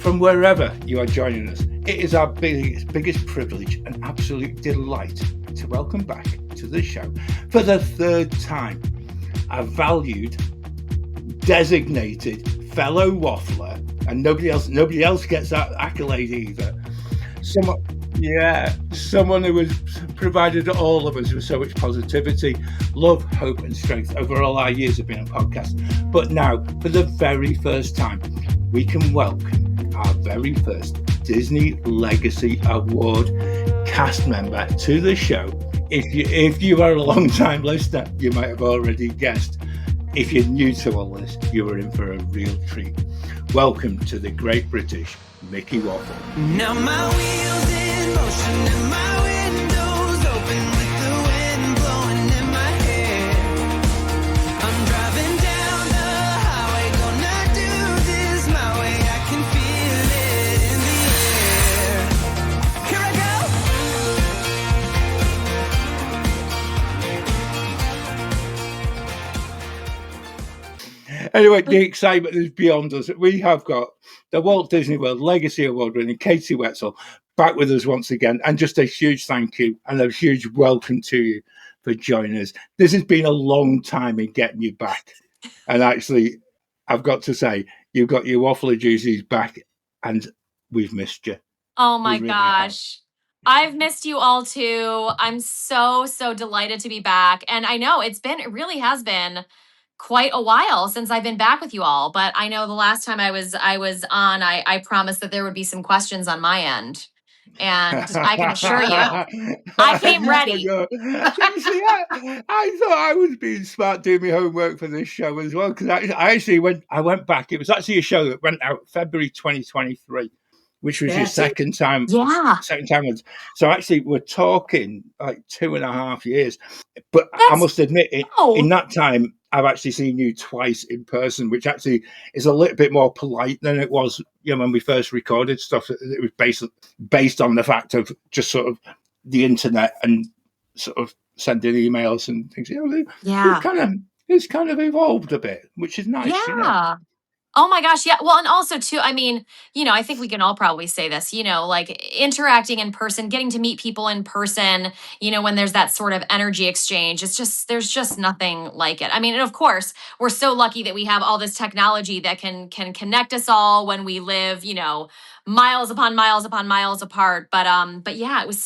from wherever you are joining us. It is our biggest privilege and absolute delight to welcome back to the show for the third time our valued, designated fellow waffler, and nobody else gets that accolade either. Someone who has provided all of us with so much positivity, love, hope, and strength over all our years of being a podcast. But now, for the very first time, we can welcome our very first Disney Legacy Award cast member to the show. If you are a long-time listener, you might have already guessed. If you're new to all this, you are in for a real treat. Welcome to the Great British Mickey Waffle. Now my wheels in motion and my windows open with the wind blowing in my hair. I'm driving down the highway, gonna do this my way. I can feel it in the air. Here I go. Anyway, the excitement is beyond us. We have got the Walt Disney World Legacy Award winning Katie Whetsell back with us once again, and just a huge thank you and a huge welcome to you for joining us. This has been a long time in getting you back, and actually, I've got to say, you've got your Waffler juices back, and we've missed you. Oh my gosh. I've missed you all too. I'm so delighted to be back, and I know it really has been quite a while since I've been back with you all, but I know the last time I was on, I promised that there would be some questions on my end, and I can assure you, I came ready. I thought I was being smart doing my homework for this show as well, because I went back. It was actually a show that went out February 2023, which was your second time. Yeah. Second time. So actually, we're talking like 2.5 years. But I must admit, in that time, I've actually seen you twice in person, which actually is a little bit more polite than it was, when we first recorded stuff. It was based on the fact of just sort of the internet and sort of sending emails and things. It's kind of evolved a bit, which is nice. Yeah. Oh my gosh, yeah. Well, and also too, I mean, I think we can all probably say this, like interacting in person, getting to meet people in person, when there's that sort of energy exchange, there's just nothing like it. I mean, and of course, we're so lucky that we have all this technology that can connect us all when we live, miles upon miles upon miles apart. But yeah, it was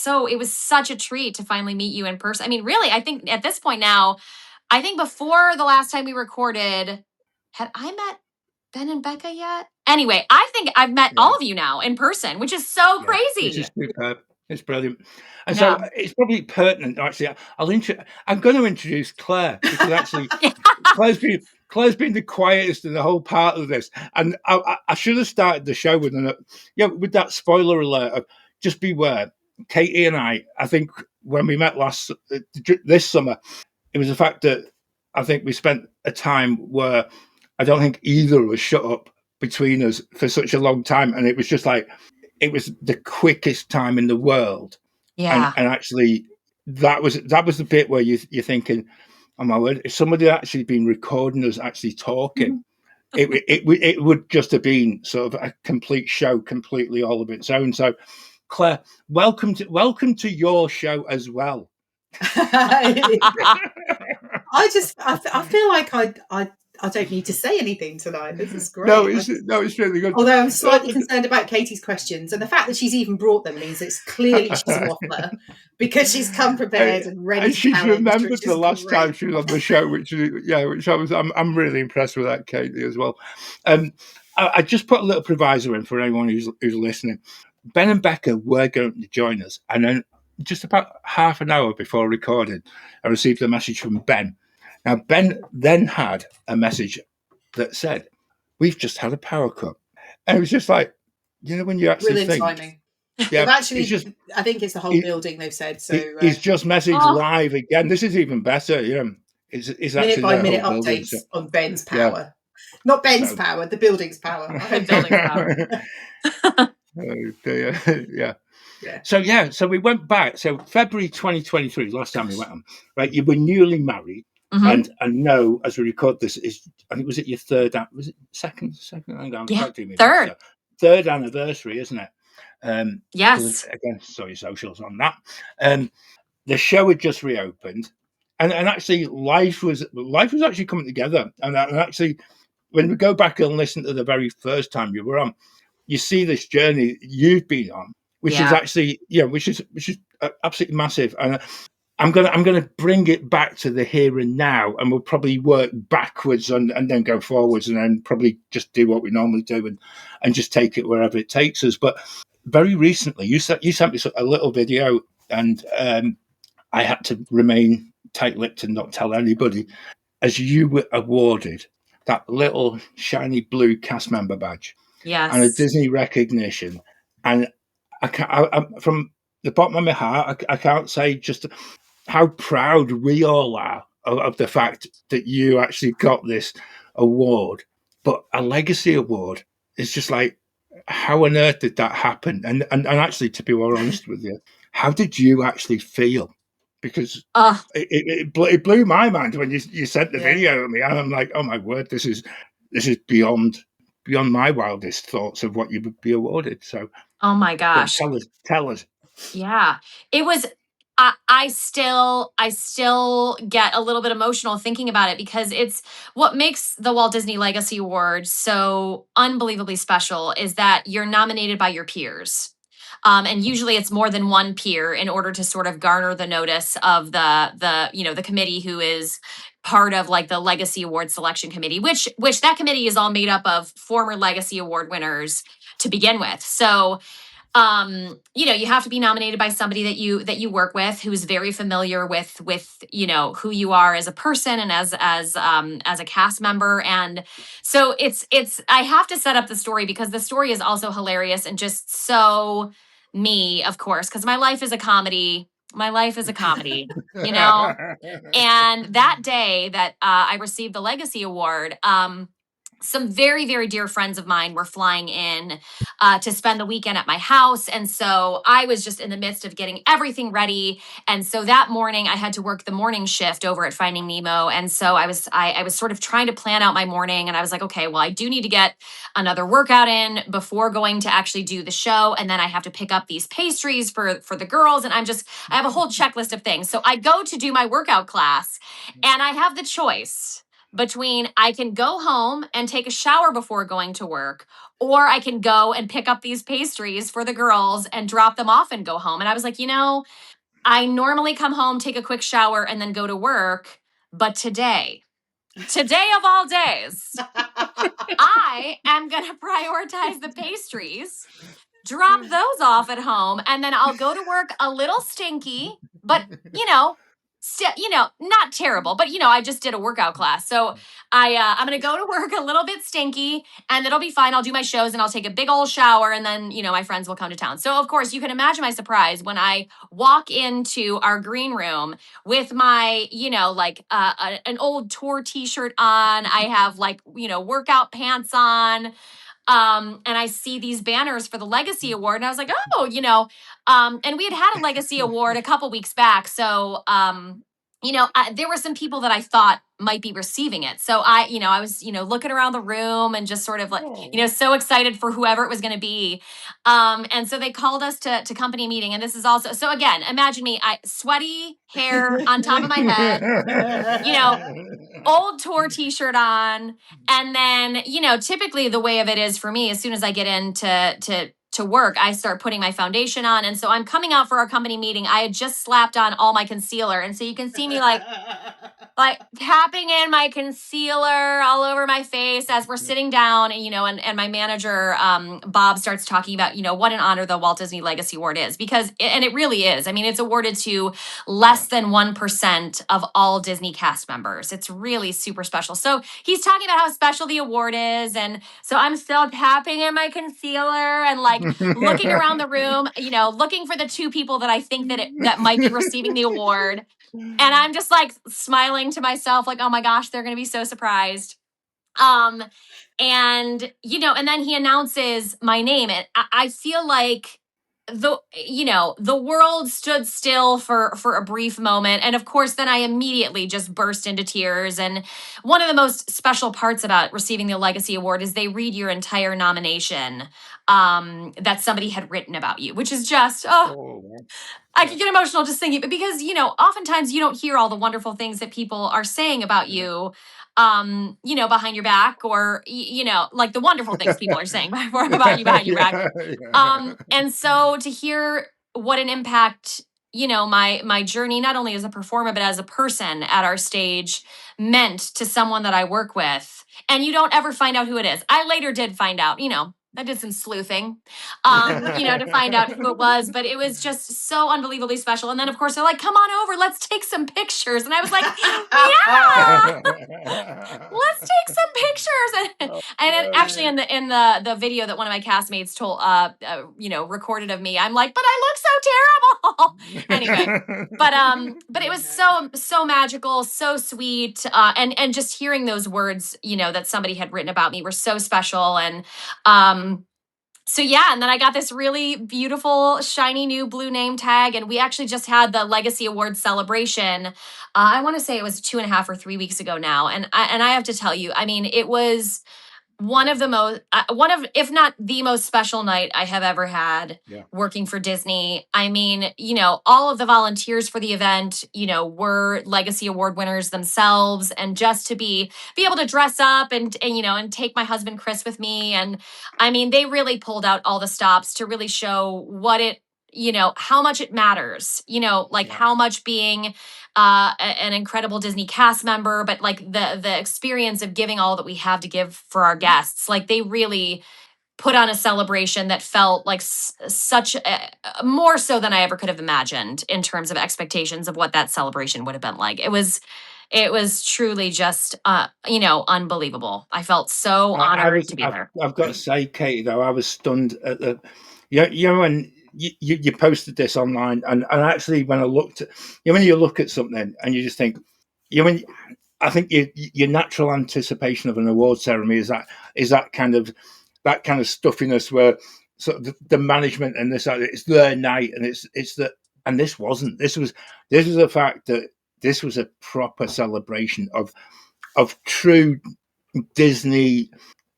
such a treat to finally meet you in person. I mean, really, I think at this point now, I think before the last time we recorded, had I met Ben and Becca yet? Anyway, I think I've met all of you now in person, which is so crazy. Which is superb. It's brilliant. And so it's probably pertinent, actually. I'm going to introduce Claire, because actually Claire's been the quietest in the whole part of this. And I should have started the show with that spoiler alert of just beware. Katie and I think when we met this summer, it was the fact that I think we spent a time where I don't think either of us shut up between us for such a long time. And it was just like, it was the quickest time in the world. Yeah. And actually, that was the bit where you're thinking, oh my word, if somebody had actually been recording us actually talking, it would just have been sort of a complete show, completely all of its own. So, Claire, welcome to your show as well. I feel like I don't need to say anything tonight. This is great. No, it's really good. Although I'm slightly concerned about Katie's questions, and the fact that she's even brought them means it's clearly she's a waffler, because she's come prepared and ready. And she's remembered the last time she was on the show, which I'm really impressed with that, Katie, as well. I just put a little proviso in for anyone who's listening. Ben and Becca were going to join us, and then just about half an hour before recording, I received a message from Ben. Now, Ben then had a message that said, "We've just had a power cut." And it was just like, when you actually brilliant timing. Yeah, actually, I think it's the whole building, they've said. So he's just messaged live again. This is even better. It's minute by minute updates on Ben's power. Yeah. Not Ben's power, the building's power. Building's power. Oh dear. Yeah. So we went back. So February 2023, last time we went on, right? You were newly married. Mm-hmm. And I know as we record this, I think, was it your third? Was it second? Third. 3rd anniversary, isn't it? Because Yes. again, saw your socials on that. The show had just reopened, and actually life was actually coming together. And actually, when we go back and listen to the very first time you were on, you see this journey you've been on, which is Yeah. actually which is absolutely massive. And I'm gonna bring it back to the here and now, and we'll probably work backwards and then go forwards, and then probably just do what we normally do and just take it wherever it takes us. But very recently, you sent me a little video, and I had to remain tight-lipped and not tell anybody, as you were awarded that little shiny blue cast member badge and a Yes. Disney recognition. And I from the bottom of my heart, I can't say just how proud we all are of the fact that you actually got this award. But a legacy award is just like, how on earth did that happen? And actually, to be more honest with you, how did you actually feel? Because it blew my mind when you sent the video to me, and I'm like, oh my word, this is beyond my wildest thoughts of what you would be awarded. So, Oh my gosh. tell us. Yeah. It was I still get a little bit emotional thinking about it, because it's what makes the Walt Disney Legacy Award so unbelievably special is that you're nominated by your peers. And usually it's more than one peer in order to sort of garner the notice of the committee who is part of like the Legacy Award selection committee, which that committee is all made up of former Legacy Award winners to begin with. So you have to be nominated by somebody that you work with, who's very familiar with who you are as a person and as a cast member. And so it's I have to set up the story, because the story is also hilarious and just so me, of course, because my life is a comedy. My life is a comedy, you know. And that day that I received the Legacy Award, some very, very dear friends of mine were flying in to spend the weekend at my house. And so I was just in the midst of getting everything ready. And so that morning I had to work the morning shift over at Finding Nemo. And so I was sort of trying to plan out my morning. And I was like, okay, well, I do need to get another workout in before going to actually do the show. And then I have to pick up these pastries for the girls. And I have a whole checklist of things. So I go to do my workout class, and I have the choice between I can go home and take a shower before going to work, or I can go and pick up these pastries for the girls and drop them off and go home. And I was like, I normally come home, take a quick shower, and then go to work. But today of all days, I am going to prioritize the pastries, drop those off at home, and then I'll go to work a little stinky, but not terrible, but I just did a workout class. So I'm going to go to work a little bit stinky, and it'll be fine. I'll do my shows and I'll take a big old shower, and then, my friends will come to town. So of course you can imagine my surprise when I walk into our green room with my, an old tour t-shirt on. I have workout pants on. And I see these banners for the Legacy Award, and I was like, oh, and we had a Legacy Award a couple weeks back. So, there were some people that I thought might be receiving it. So I was, looking around the room and just sort of like, so excited for whoever it was going to be. And so they called us to company meeting. And this is also, so again, imagine me, sweaty hair on top of my head, old tour t-shirt on. And then, typically the way of it is for me, as soon as I get into to work, I start putting my foundation on. And so I'm coming out for our company meeting. I had just slapped on all my concealer. And so you can see me like tapping in my concealer all over my face as we're sitting down, and my manager, Bob, starts talking about, what an honor the Walt Disney Legacy Award is, because, and it really is. I mean, it's awarded to less than 1% of all Disney cast members. It's really super special. So he's talking about how special the award is. And so I'm still tapping in my concealer and looking around the room, looking for the two people that I think that might be receiving the award. And I'm just smiling to myself, oh my gosh, they're going to be so surprised. And then he announces my name, and I feel like the world stood still for a brief moment. And of course, then I immediately just burst into tears. And one of the most special parts about receiving the Legacy Award is they read your entire nomination that somebody had written about you, which is just, I could get emotional just thinking, but because, oftentimes you don't hear all the wonderful things that people are saying about you, behind your back, or, like the wonderful things people are saying about you behind your back. And so to hear what an impact, my journey, not only as a performer, but as a person at our stage, meant to someone that I work with. And you don't ever find out who it is. I later did find out, I did some sleuthing, to find out who it was, but it was just so unbelievably special. And then, of course, they're like, "Come on over, let's take some pictures." And I was like, "Yeah, let's take some pictures." And actually, in the video that one of my castmates recorded of me, I'm like, "But I look so terrible." Anyway, but it was so magical, so sweet, and just hearing those words, that somebody had written about me were so special. And so yeah, and then I got this really beautiful, shiny new blue name tag, and we actually just had the Legacy Award celebration. I want to say it was 2.5 or 3 weeks ago now, and I have to tell you, I mean, it was if not the most special night I have ever had working for Disney. I mean, all of the volunteers for the event, were Legacy Award winners themselves. And just to be able to dress up and take my husband Chris with me. And I mean, they really pulled out all the stops to really show what it, how much it matters, how much being an incredible Disney cast member, but like the experience of giving all that we have to give for our guests. Like they really put on a celebration that felt like such more so than I ever could have imagined in terms of expectations of what that celebration would have been like. It was truly just unbelievable. I felt so honored to be there. I've got to say, Katie, though, I was stunned at the when you posted this online, and actually when I looked at, when you look at something and you just think, I think your natural anticipation of an award ceremony is that kind of stuffiness where sort of the management and it's their night, and it's that, and this wasn't. This was the fact that this was a proper celebration of true Disney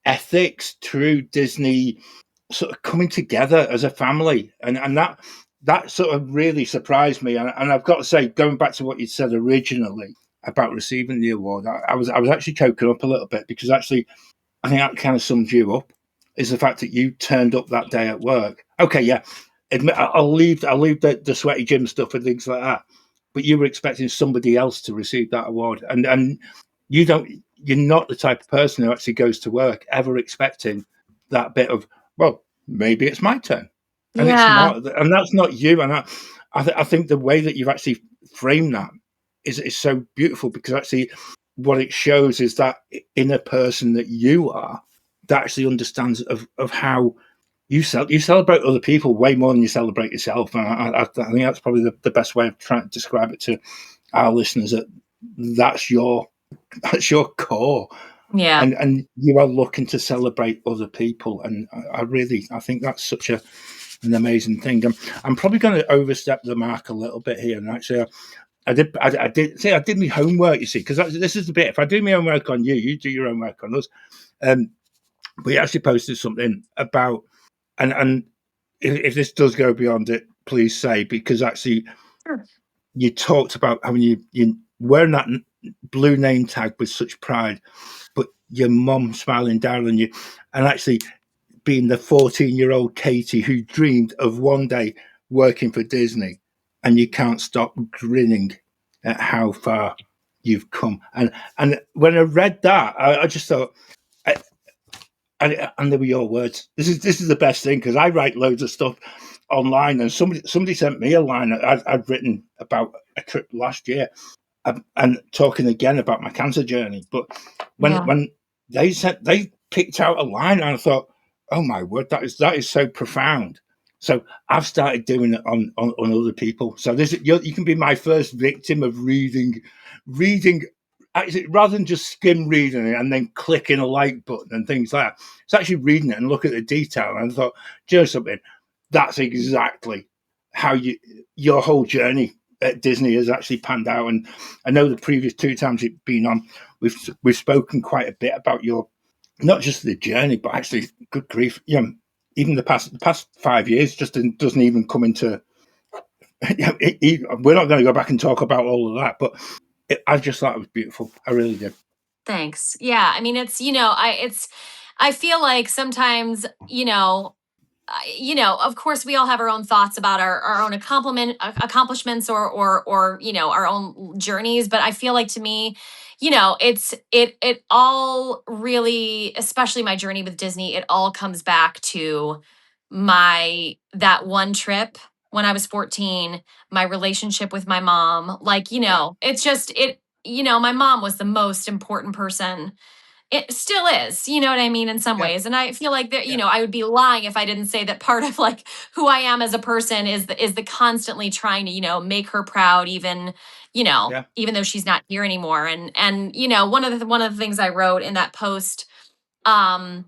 ethics, true Disney sort of coming together as a family, and that sort of really surprised me. And I've got to say, going back to what you said originally about receiving the award, I was actually choking up a little bit, because actually I think that kind of sums you up, is the fact that you turned up that day at work. Okay, yeah, I'll leave the sweaty gym stuff and things like that, but you were expecting somebody else to receive that award, and you're not the type of person who actually goes to work ever expecting that bit of, well, maybe it's my turn, and it's not, and that's not you. And I think the way that you've actually framed that is so beautiful, because actually what it shows is that inner person that you are, that actually understands of how you celebrate other people way more than you celebrate yourself. And I think that's probably the best way of trying to describe it to our listeners, that that's your core. Yeah. And you are looking to celebrate other people. And I think that's such an amazing thing. I'm probably going to overstep the mark a little bit here. And actually, I did my homework, you see, because this is the bit. If I do my homework on you, you do your homework on us. We actually posted something about, and if this does go beyond it, please say, because actually you talked about how you wearing that blue name tag with such pride, but your mum smiling down on you, and actually being the 14-year-old Katie who dreamed of one day working for Disney, and you can't stop grinning at how far you've come. And when I read that, I just thought, and they were your words. This is the best thing, because I write loads of stuff online, and somebody sent me a line I'd written about a trip last year, and talking again about my cancer journey. But when they picked out a line, and I thought, oh my word, that is so profound. So I've started doing it on other people. So you can be my first victim of reading, actually, rather than just skim reading it and then clicking a like button and things like that. It's actually reading it and look at the detail. And I thought, do you know something? That's exactly how your whole journey at Disney has actually panned out. And I know the previous 2 times you've been on, we've spoken quite a bit about your, not just the journey, but actually, good grief, even the past 5 years just doesn't even come into. We're not going to go back and talk about all of that, but I just thought it was beautiful. I really did. Thanks. Yeah, I mean, it's I feel like sometimes, of course, we all have our own thoughts about our own accomplishments or our own journeys. But I feel like to me, it all really, especially my journey with Disney, it all comes back to that one trip when I was 14, my relationship with my mom. Like, it's just my mom was the most important person. It still is, you know what I mean, in some Yeah. ways. And I feel like that, Yeah. I would be lying if I didn't say that part of like who I am as a person is the constantly trying to, make her proud, even, Yeah. even though she's not here anymore. And one of the things I wrote in that post was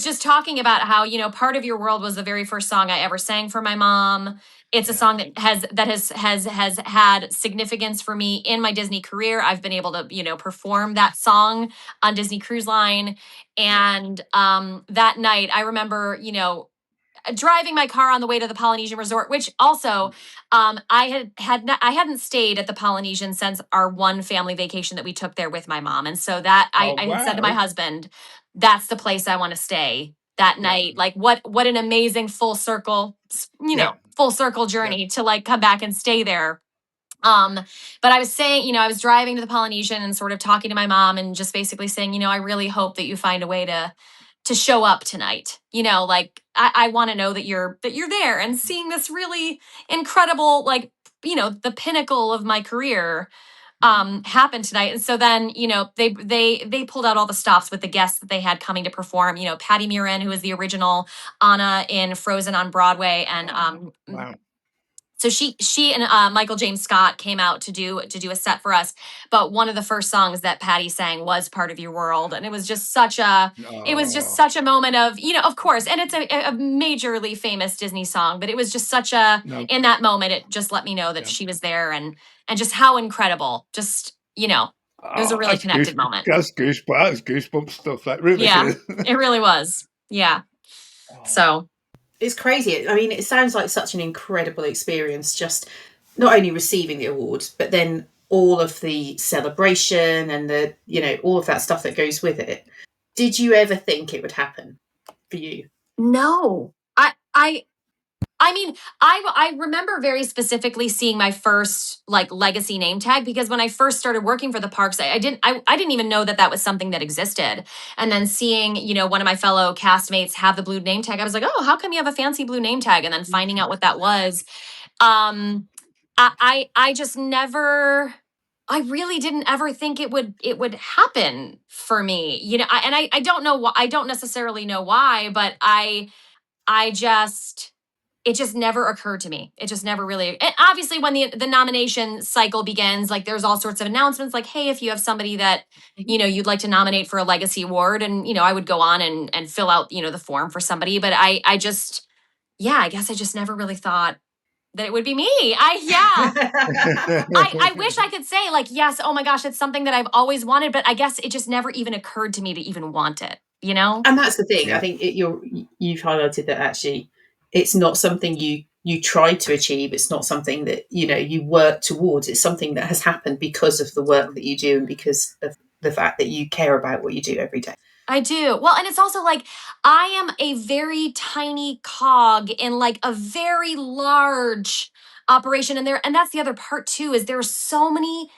just talking about how, Part of Your World was the very first song I ever sang for my mom. It's a Yeah. song that has had significance for me in my Disney career. I've been able to, perform that song on Disney Cruise Line. And that night I remember, driving my car on the way to the Polynesian resort, which also I hadn't stayed at the Polynesian since our one family vacation that we took there with my mom. And so that I had said to my husband, that's the place I want to stay that night. Like what an amazing full circle journey to like come back and stay there. But I was saying, I was driving to the Polynesian and sort of talking to my mom and just basically saying, I really hope that you find a way to show up tonight. Like I want to know that you're there and seeing this really incredible, like, the pinnacle of my career happen tonight. And so then, they pulled out all the stops with the guests that they had coming to perform, Patty Murin, who is the original Anna in Frozen on Broadway, and Wow. so she and Michael James Scott came out to do a set for us. But one of the first songs that Patty sang was Part of Your World, and it was just such a moment of, of course, and it's a majorly famous Disney song, but it was just such a in that moment, it just let me know that she was there and just how incredible. Just it was a really connected moment. That's goosebump stuff. That really is. It really was. Yeah. So. It's crazy. I mean, it sounds like such an incredible experience, just not only receiving the awards, but then all of the celebration and all of that stuff that goes with it. Did you ever think it would happen for you? No. I mean, I remember very specifically seeing my first like legacy name tag, because when I first started working for the parks, I didn't even know that was something that existed. And then seeing, one of my fellow castmates have the blue name tag, I was like, oh, how come you have a fancy blue name tag? And then finding out what that was, I just never, I really didn't ever think it would happen for me, I don't know why. I don't necessarily know why, but it just never occurred to me. It just never really. And obviously, when the nomination cycle begins, like there's all sorts of announcements, like, hey, if you have somebody that you'd like to nominate for a legacy award, and I would go on and fill out the form for somebody. But I guess I just never really thought that it would be me. I wish I could say like, yes, oh my gosh, it's something that I've always wanted, but I guess it just never even occurred to me to even want it. And that's the thing. I think you've highlighted that actually. It's not something you try to achieve. It's not something that, you work towards. It's something that has happened because of the work that you do and because of the fact that you care about what you do every day. I do. Well, and it's also like I am a very tiny cog in like a very large operation. And that's the other part too, is there are so many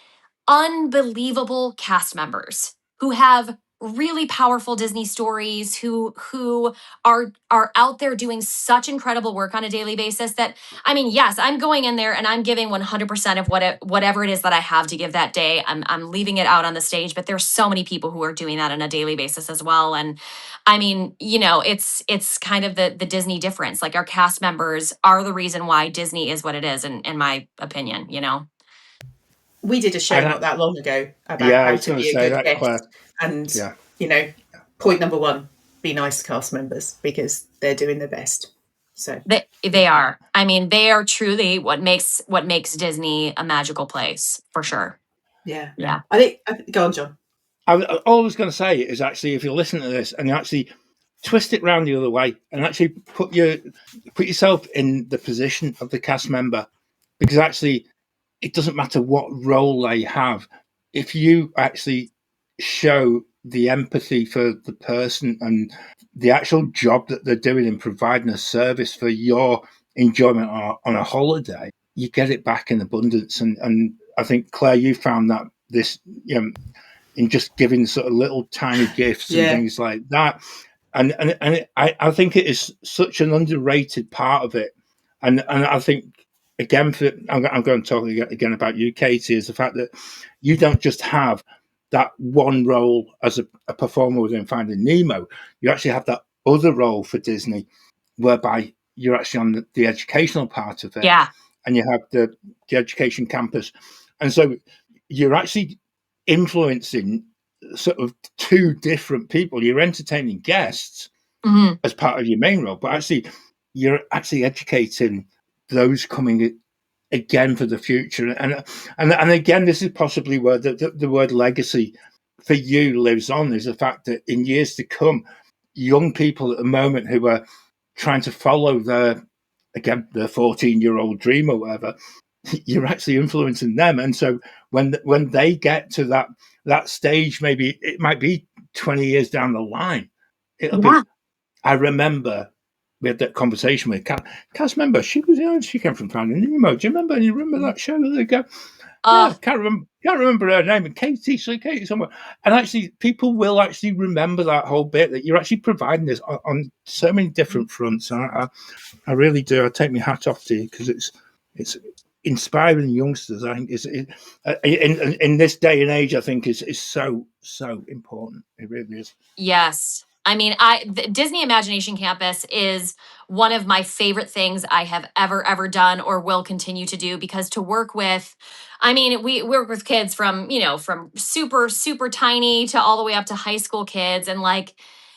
unbelievable cast members who have really powerful Disney stories, who are out there doing such incredible work on a daily basis that, I mean, yes, I'm going in there and I'm giving 100% of whatever it is that I have to give that day. I'm leaving it out on the stage, but there's so many people who are doing that on a daily basis as well. And I mean, it's kind of the Disney difference. Like our cast members are the reason why Disney is what it is, in my opinion, We did a show not that long ago about how to be a good guest. Claire. And, point number one, be nice to cast members because they're doing their best. So they are. I mean, they are truly what makes Disney a magical place, for sure. Yeah. Yeah. I think go on, John. All I was going to say is actually, if you listen to this and you actually twist it round the other way and actually put yourself in the position of the cast member, because actually it doesn't matter what role they have. If you actually show the empathy for the person and the actual job that they're doing in providing a service for your enjoyment on a holiday, you get it back in abundance. And I think, Claire, you found that this, in just giving sort of little tiny gifts and things like that. And I think it is such an underrated part of it. And I think, again, I'm going to talk again about you, Katie, is the fact that you don't just have that one role as a performer within Finding Nemo. You actually have that other role for Disney, whereby you're actually on the educational part of it. Yeah. And you have the education campus. And so you're actually influencing sort of two different people. You're entertaining guests as part of your main role, but actually you're actually educating those coming again for the future. And again, this is possibly where the word legacy for you lives on, is the fact that in years to come, young people at the moment who are trying to follow their 14-year-old dream or whatever, you're actually influencing them. And so when they get to that stage, maybe it might be 20 years down the line, it'll be, I remember we had that conversation with cast member. She came from Finding Nemo. Do you remember? You remember that show that they go? Yeah, can't remember her name. And Katie somewhere. And actually, people will actually remember that whole bit, that you're actually providing this on so many different fronts. And I really do. I take my hat off to you, because it's inspiring youngsters. I think in this day and age, I think is so important. It really is. Yes. I mean, the Disney Imagination Campus is one of my favorite things I have ever done or will continue to do, because to work with, I mean, we work with kids from super tiny to all the way up to high school kids, and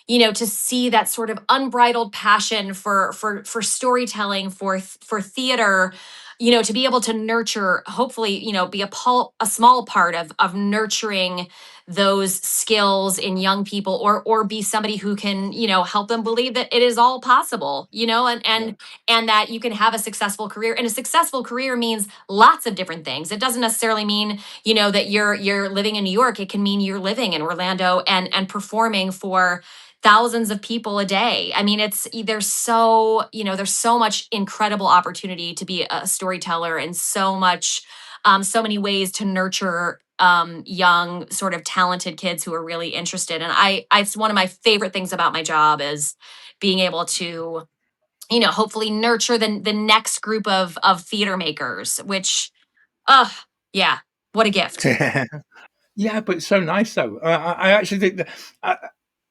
to see that sort of unbridled passion for storytelling, for theater, to be able to nurture, hopefully, be a small part of nurturing those skills in young people, or be somebody who can, help them believe that it is all possible, and that you can have a successful career. And a successful career means lots of different things. It doesn't necessarily mean, that you're living in New York. It can mean you're living in Orlando and performing for thousands of people a day. I mean, there's so much incredible opportunity to be a storyteller, and so many ways to nurture young, sort of talented kids who are really interested. And it's one of my favorite things about my job, is being able to, hopefully nurture the next group of theater makers, which, yeah, what a gift. Yeah, but it's so nice though. I actually think that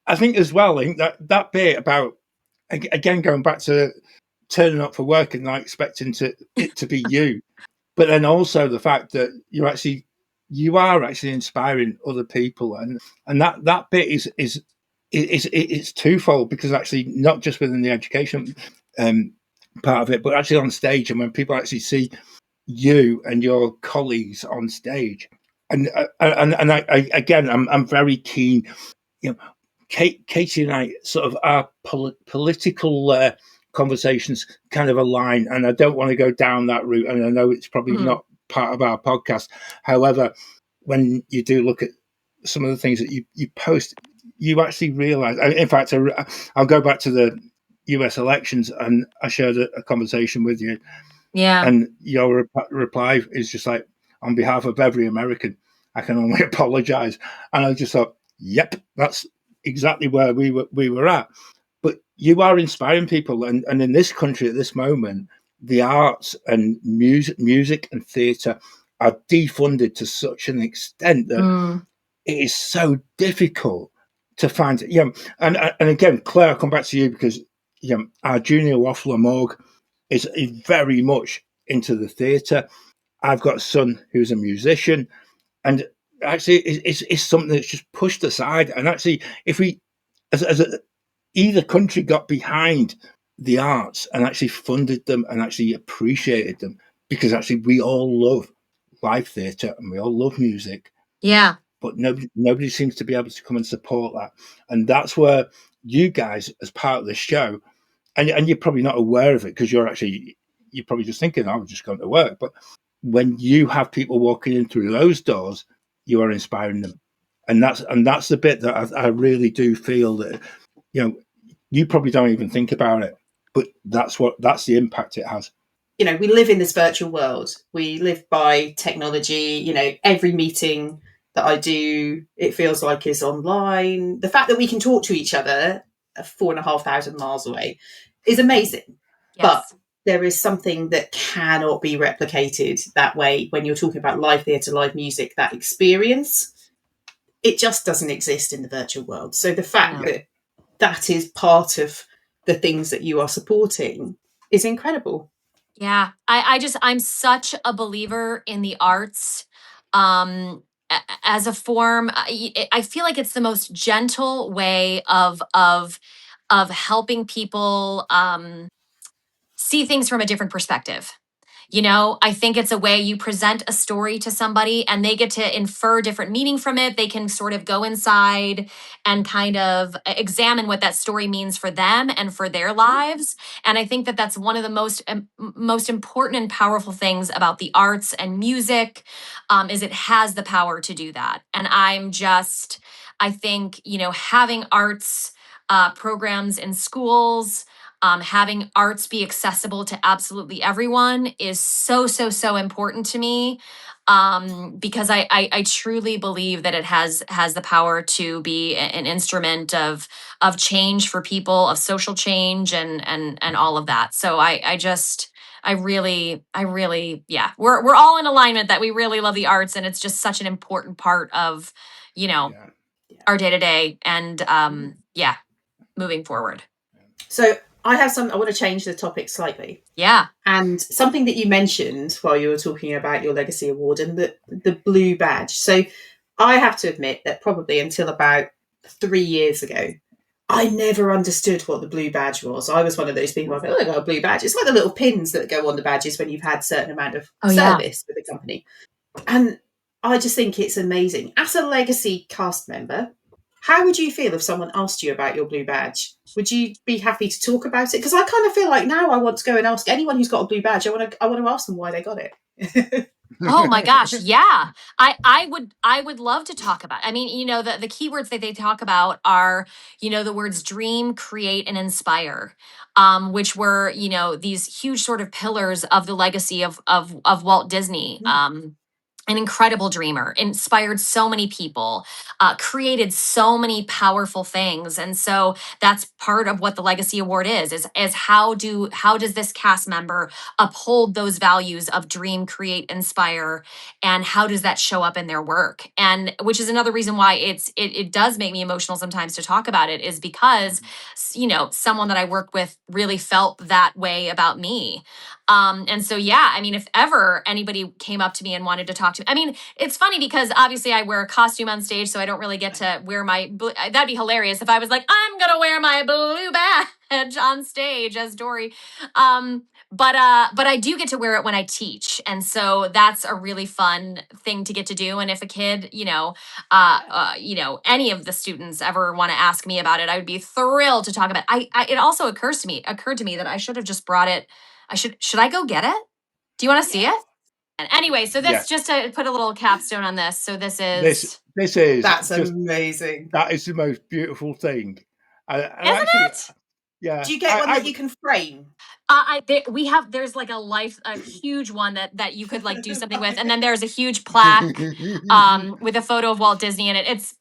I think as well, I think that bit about, again, going back to turning up for work and not expecting it to be you, but then also the fact that you are actually inspiring other people, and that bit is it's twofold, because actually not just within the education part of it, but actually on stage, and when people actually see you and your colleagues on stage, and I again, I'm very keen, Katie and I sort of, our political conversations kind of align, and I don't want to go down that route, and I know it's probably not part of our podcast. However, when you do look at some of the things that you post, you actually realize, in fact, I'll go back to the US elections, and I shared a conversation with you. Yeah. And your reply is just like, on behalf of every American, I can only apologize. And I just thought, yep, that's exactly where we were at. But you are inspiring people, and in this country at this moment, the arts and music and theatre are defunded to such an extent that it is so difficult to find. And again, Claire, I'll come back to you, because our junior Waffler Morg is very much into the theatre. I've got a son who's a musician, and actually it's something that's just pushed aside. And actually, if we either country got behind the arts and actually funded them and actually appreciated them, because actually we all love live theatre and we all love music. Yeah. But nobody seems to be able to come and support that. And that's where you guys as part of the show, and you're probably not aware of it because you're probably just thinking, I'm just going to work. But when you have people walking in through those doors, you are inspiring them. And that's the bit that I really do feel that, you probably don't even think about it, but that's the impact it has. We live in this virtual world. We live by technology. Every meeting that I do, it feels like is online. The fact that we can talk to each other 4,500 miles away is amazing. Yes. But there is something that cannot be replicated that way when you're talking about live theatre, live music, that experience. It just doesn't exist in the virtual world. So the fact that is part of the things that you are supporting is incredible. Yeah, I'm such a believer in the arts as a form. I feel like it's the most gentle way of helping people see things from a different perspective. I think it's a way you present a story to somebody and they get to infer different meaning from it. They can sort of go inside and kind of examine what that story means for them and for their lives. And I think that that's one of the most important and powerful things about the arts and music, is it has the power to do that. And I think, having arts programs in schools, having arts be accessible to absolutely everyone is so, so, so important to me, because I truly believe that it has the power to be an instrument of change for people, of social change, and all of that. So I really, yeah, we're all in alignment that we really love the arts, and it's just such an important part of, our day to day, and moving forward. So I want to change the topic slightly. Yeah. And something that you mentioned while you were talking about your Legacy Award and the blue badge. So I have to admit that probably until about 3 years ago, I never understood what the blue badge was. I was one of those people, I got a blue badge. It's like the little pins that go on the badges when you've had a certain amount of service with the company. And I just think it's amazing. As a Legacy cast member, how would you feel if someone asked you about your blue badge? Would you be happy to talk about it? Because I kind of feel like now I want to go and ask anyone who's got a blue badge. I want to ask them why they got it. Oh my gosh, yeah. I would love to talk about. I mean, the keywords that they talk about are, the words dream, create, and inspire, which were, these huge sort of pillars of the legacy of Walt Disney. An incredible dreamer, inspired so many people, created so many powerful things. And so that's part of what the Legacy Award is how does this cast member uphold those values of dream, create, inspire, and how does that show up in their work? And which is another reason why it does make me emotional sometimes to talk about it, is because, someone that I worked with really felt that way about me. And so, yeah, I mean, if ever anybody came up to me and wanted to talk to me, I mean, it's funny because obviously I wear a costume on stage, so I don't really get to wear that'd be hilarious if I was like, I'm going to wear my blue badge on stage as Dory. But I do get to wear it when I teach. And so that's a really fun thing to get to do. And if a kid, any of the students ever want to ask me about it, I would be thrilled to talk about it. It also occurred to me that I should have just brought it. Should I go get it? Do you want to see it? And anyway, so this just to put a little capstone on this. So this is that's amazing. That is the most beautiful thing. Isn't it? Yeah. Do you get one that you can frame? There's like a huge one that you could like do something with, and then there's a huge plaque with a photo of Walt Disney in it. It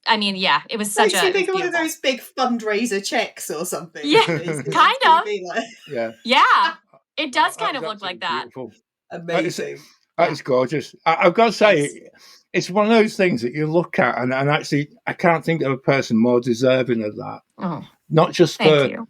was such a. You think of one of those big fundraiser checks or something. Yeah, kind of. Yeah, it does kind of look like that. Beautiful. Amazing. That is gorgeous. I've got to say, it's one of those things that you look at, and actually, I can't think of a person more deserving of that. Oh, not just for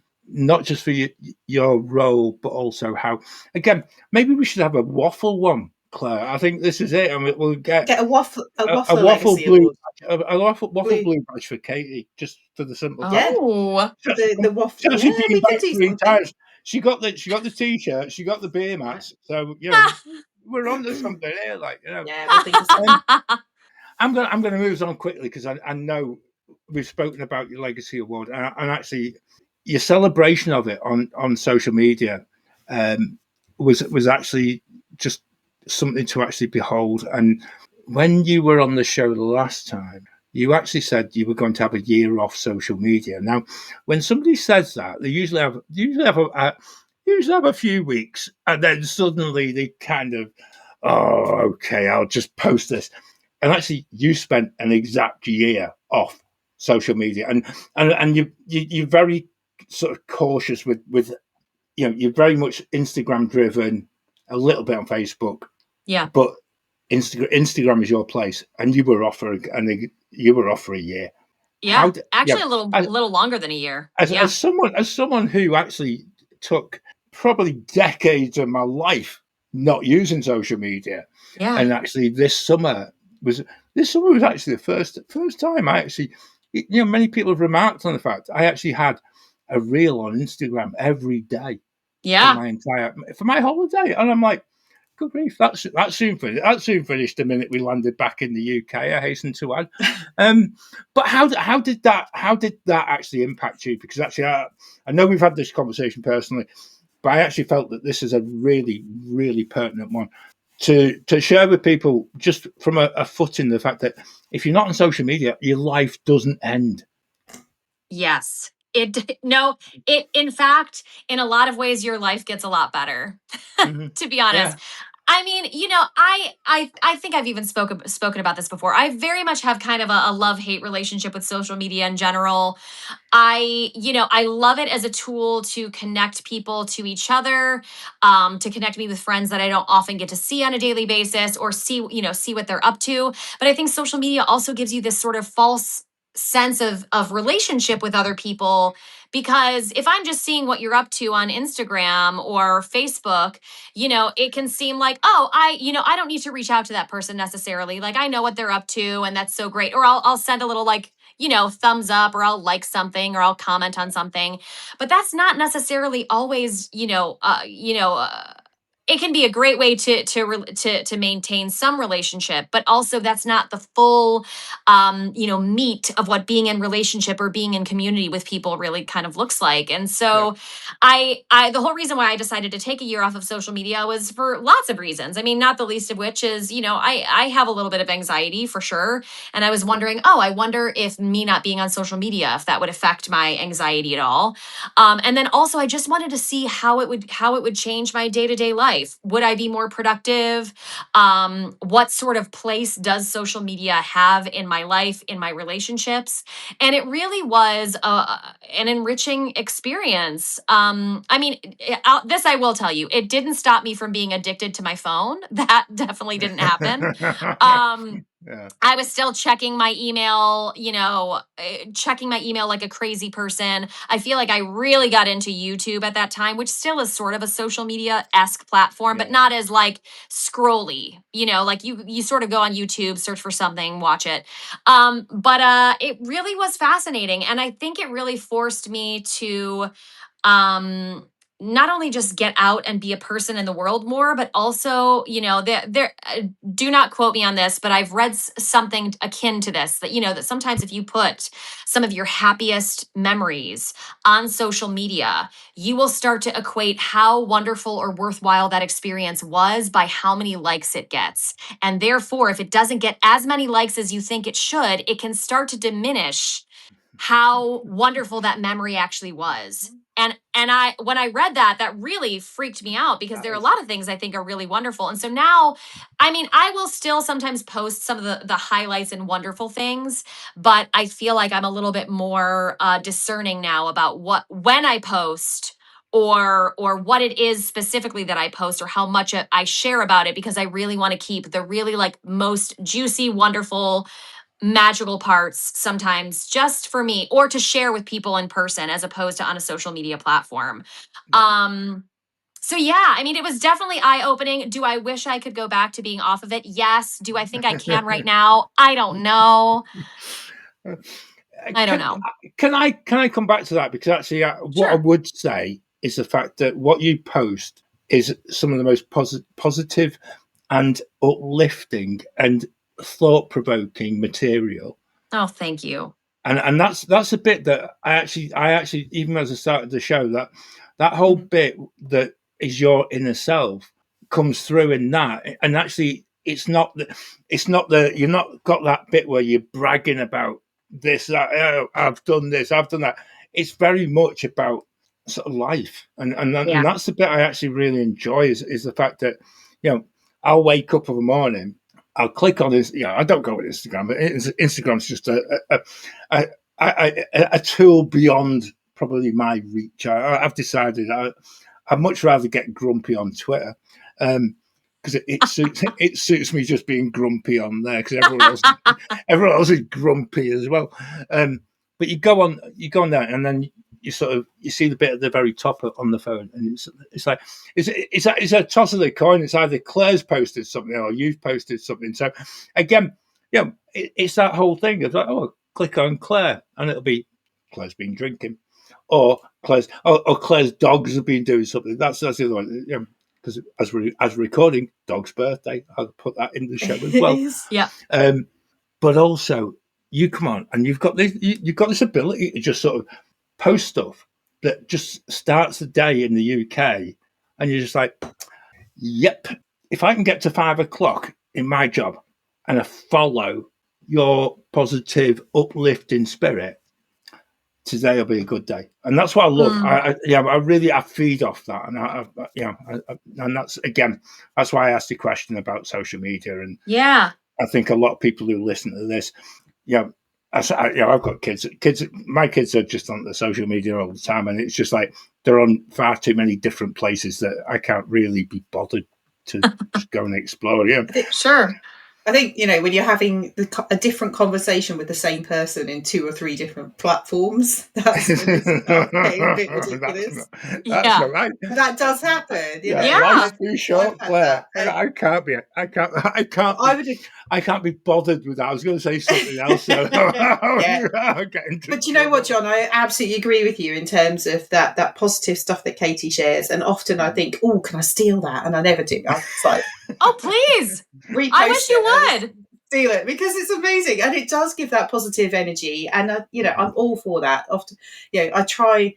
your role, but also how. Again, maybe we should have a waffle one, Claire. I think this is it, and we'll get a waffle blue badge, a waffle blue badge for Katie, just for the simple. Oh, the waffle. She's been back 3 times. She got the t-shirt, she got the beer mats. So we're on to something here, Yeah, we'll think of something. I'm going to move on quickly because I know we've spoken about your Legacy Award, and actually your celebration of it on social media was actually just something to actually behold. And when you were on the show the last time, you actually said you were going to have a year off social media. Now, when somebody says that, they usually have a few weeks, and then suddenly they kind of, oh, okay, I'll just post this. And actually, you spent an exact year off social media, and you're very sort of cautious with you're very much Instagram driven, a little bit on Facebook, but Instagram is your place, and you were off for a year. Yeah, actually, a little longer than a year. As someone who actually took probably decades of my life not using social media, and actually this summer was actually the first time I actually, many people have remarked on the fact I actually had a reel on Instagram every day for my holiday, and I'm like, good grief, that soon finished the minute we landed back in the UK. I hasten to add. But how did that actually impact you? Because actually, I know we've had this conversation personally, but I actually felt that this is a really, really pertinent one to share with people, just from a footing, the fact that if you're not on social media, your life doesn't end. Yes. In fact, in a lot of ways, your life gets a lot better, to be honest. Yeah. I mean, I think I've even spoken about this before. I very much have kind of a love-hate relationship with social media in general. I love it as a tool to connect people to each other, to connect me with friends that I don't often get to see on a daily basis, or see what they're up to. But I think social media also gives you this sort of false sense of relationship with other people, because if I'm just seeing what you're up to on Instagram or Facebook, it can seem like, oh, I don't need to reach out to that person necessarily. Like, I know what they're up to, and that's so great. Or I'll send a little, like, thumbs up, or I'll like something, or I'll comment on something. But that's not necessarily always, it can be a great way to maintain some relationship, but also that's not the full meat of what being in relationship or being in community with people really kind of looks like. And so I the whole reason why I decided to take a year off of social media was for lots of reasons. I mean, not the least of which is, I have a little bit of anxiety for sure. And I was wondering, I wonder if me not being on social media, if that would affect my anxiety at all. And then also I just wanted to see how it would change my day-to-day life. Would I be more productive? What sort of place does social media have in my life, in my relationships? And it really was an enriching experience. I mean, this I will tell you, it didn't stop me from being addicted to my phone. That definitely didn't happen. I was still checking my email, like a crazy person. I feel like I really got into YouTube at that time, which still is sort of a social media-esque platform, but not as like scrolly, like you sort of go on YouTube, search for something, watch it. But it really was fascinating. And I think it really forced me to not only just get out and be a person in the world more, but also, do not quote me on this, but I've read something akin to this, that, that sometimes if you put some of your happiest memories on social media, you will start to equate how wonderful or worthwhile that experience was by how many likes it gets. And therefore, if it doesn't get as many likes as you think it should, it can start to diminish how wonderful that memory actually was. And when I read that really freaked me out, because there are a lot of things I think are really wonderful. And so now, I mean, I will still sometimes post some of the highlights and wonderful things, but I feel like I'm a little bit more discerning now about when I post, or what it is specifically that I post, or how much I share about it, because I really want to keep the really like most juicy, wonderful, magical parts sometimes just for me, or to share with people in person as opposed to on a social media platform. So yeah, I mean, it was definitely eye-opening. Do I wish I could go back to being off of it? Yes. Do I think I can right now? I don't know. I don't know. Can I come back to that? Because actually, what I would say is the fact that what you post is some of the most positive and uplifting and thought-provoking material. Oh, thank you. And that's a bit that I actually even as I started the show, that whole bit that is your inner self comes through in that. And actually it's not you're not got that bit where you're bragging about this, that, oh, I've done this, I've done that. It's very much about sort of life, and that's the bit I actually really enjoy is the fact that, I'll wake up in the morning, I'll click on this. I don't go on Instagram, but Instagram's just a tool beyond probably my reach. I've decided I'd much rather get grumpy on Twitter, because it suits me just being grumpy on there, because everyone else is grumpy as well. But you go on there, and then you see the bit at the very top on the phone, and it's like it's a toss of the coin. It's either Claire's posted something or you've posted something. So again, it's that whole thing of like, oh, click on Claire, and it'll be Claire's been drinking, or Claire's dogs have been doing something. That's the other one. Because as we're recording, dog's birthday, I'll put that in the show as well. Yeah. But also, you come on, and you've got this ability to just sort of post stuff that just starts the day in the UK, and you're just like, yep, if I can get to 5 o'clock in my job and I follow your positive, uplifting spirit, today will be a good day. And that's what I love. I feed off that, and and that's, again, that's why I asked the question about social media. And I think a lot of people who listen to this, I've got kids. My kids are just on the social media all the time, and it's just like they're on far too many different places that I can't really be bothered to just go and explore. Sure. I think, when you're having a different conversation with the same person in 2 or 3 different platforms, that's when it's getting a bit ridiculous. That's not right. That does happen. Life's too short, Claire. I can't be bothered with that. I was going to say something else. So But you know what, John? I absolutely agree with you in terms of that positive stuff that Katie shares. And often I think, oh, can I steal that? And I never do. I'm just like, oh, please. I wish you would. Steal it, because it's amazing. And it does give that positive energy. And, I'm all for that. Often, I try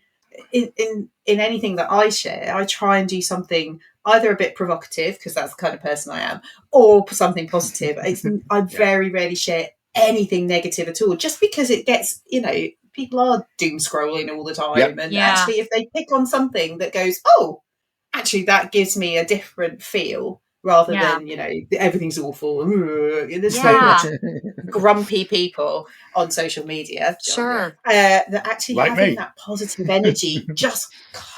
in anything that I share, I try and do something either a bit provocative, because that's the kind of person I am, or something positive. I very rarely share anything negative at all, just because it gets, people are doom scrolling all the time. And actually, if they pick on something that goes, oh, actually, that gives me a different feel, rather than, everything's awful. There's so much grumpy people on social media. Sure. That actually like having me. that positive energy just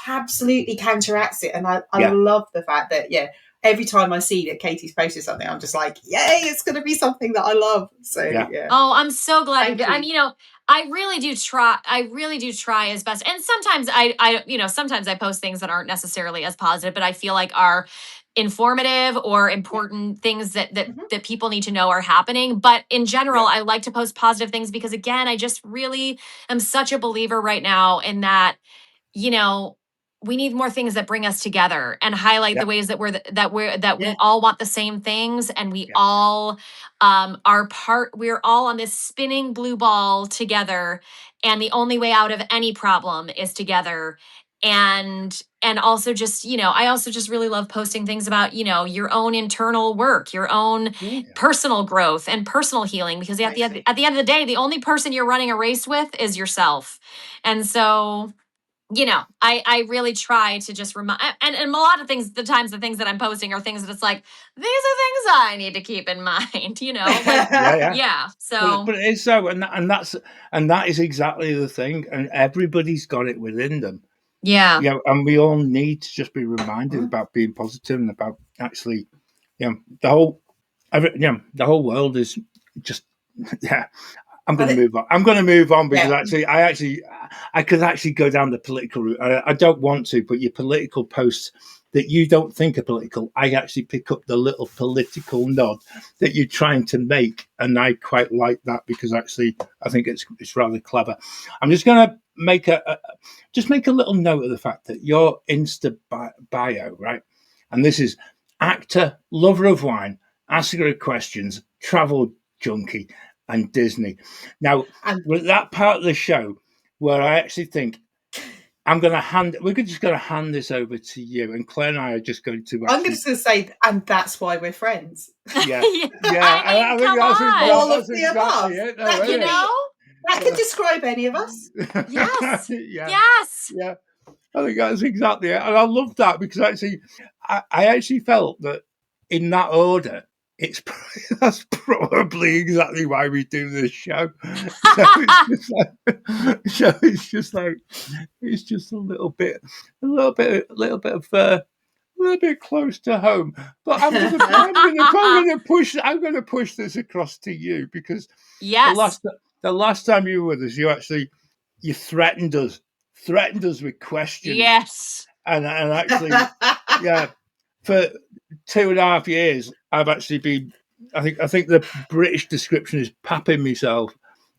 absolutely counteracts it. And I love the fact that, every time I see that Katie's posted something, I'm just like, yay, it's going to be something that I love. So, Oh, I'm so glad. Thank you. I really do try as best. And sometimes sometimes I post things that aren't necessarily as positive, but I feel like are informative or important things that people need to know are happening. But in general, I like to post positive things because, again, I just really am such a believer right now in that, we need more things that bring us together and highlight the ways that we all want the same things, and we all we're all on this spinning blue ball together, and the only way out of any problem is together. And also just, I also just really love posting things about, your own internal work, your own personal growth and personal healing, because at the end of the day, the only person you're running a race with is yourself. And so, I really try to just remind, and a lot of things, the things that I'm posting are things that it's like, these are things I need to keep in mind, So, but it is so, and that is exactly the thing, and everybody's got it within them. And we all need to just be reminded about being positive, and about actually, the whole world is just, I'm going to move on. I'm going to move on because I could actually go down the political route. I don't want to, but your political posts that you don't think are political, I actually pick up the little political nod that you're trying to make, and I quite like that, because actually I think it's rather clever. I'm just going to make a little note of the fact that your Insta bio, right? And this is actor, lover of wine, asker of questions, travel junkie, and Disney. Now, And- with that part of the show where I actually think we're just going to hand this over to you, and Claire and I are just going to. I'm just going to say, and that's why we're friends. Yeah, I mean, come on. All of the above. it. That You could know? That could describe any of us. Yes. Yeah. Yes. Yeah. I think that's exactly it. And I love that because actually, I actually felt that in that order, that's probably exactly why we do this show. So it's just a little bit close to home. But I'm going to push this across to you because Yes. the last time you were with us, you threatened us with questions. Yes. And actually, yeah, for 2.5 years, I've actually been. I think the British description is papping myself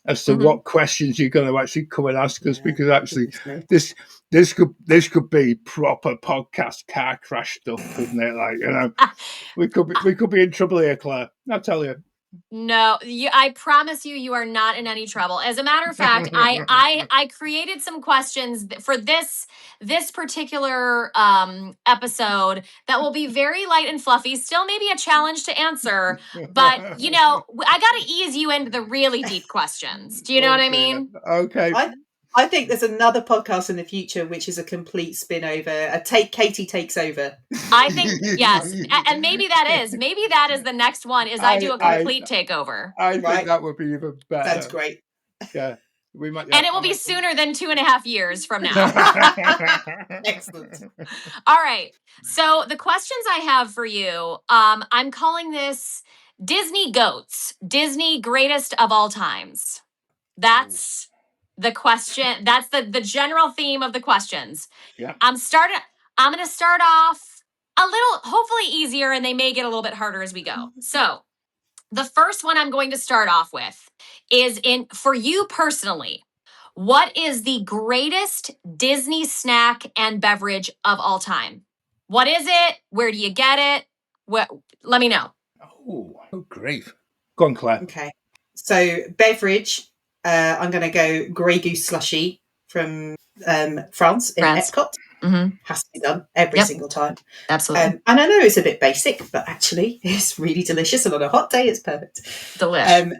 as to what questions you're going to actually come and ask us, because actually this could be proper podcast car crash stuff, couldn't it? Like, we could be in trouble here, Claire. I'll tell you. No, I promise you are not in any trouble. As a matter of fact, I created some questions for this particular episode that will be very light and fluffy. Still, maybe a challenge to answer, but I got to ease you into the really deep questions. Do you know what I mean? Okay. I think there's another podcast in the future which is a complete spin over. Katie takes over. I think yes, and maybe that is the next one. I do a complete takeover. I think that would be even better. That's great. Yeah, we might. And it will be sooner than 2.5 years from now. Excellent. All right. So the questions I have for you, I'm calling this Disney Goats, Disney Greatest of All Times. That's the question. That's the general theme of the questions. Yeah. I'm going to start off a little, hopefully easier, and they may get a little bit harder as we go. So the first one I'm going to start off with is for you personally, what is the greatest Disney snack and beverage of all time? What is it? Where do you get it? Let me know. Oh, great. Go on, Claire. Okay. So beverage, I'm going to go Grey Goose slushy from France in Epcot. Mm-hmm. Has to be done every single time. Absolutely. And I know it's a bit basic, but actually it's really delicious. And on a hot day, it's perfect. Delicious.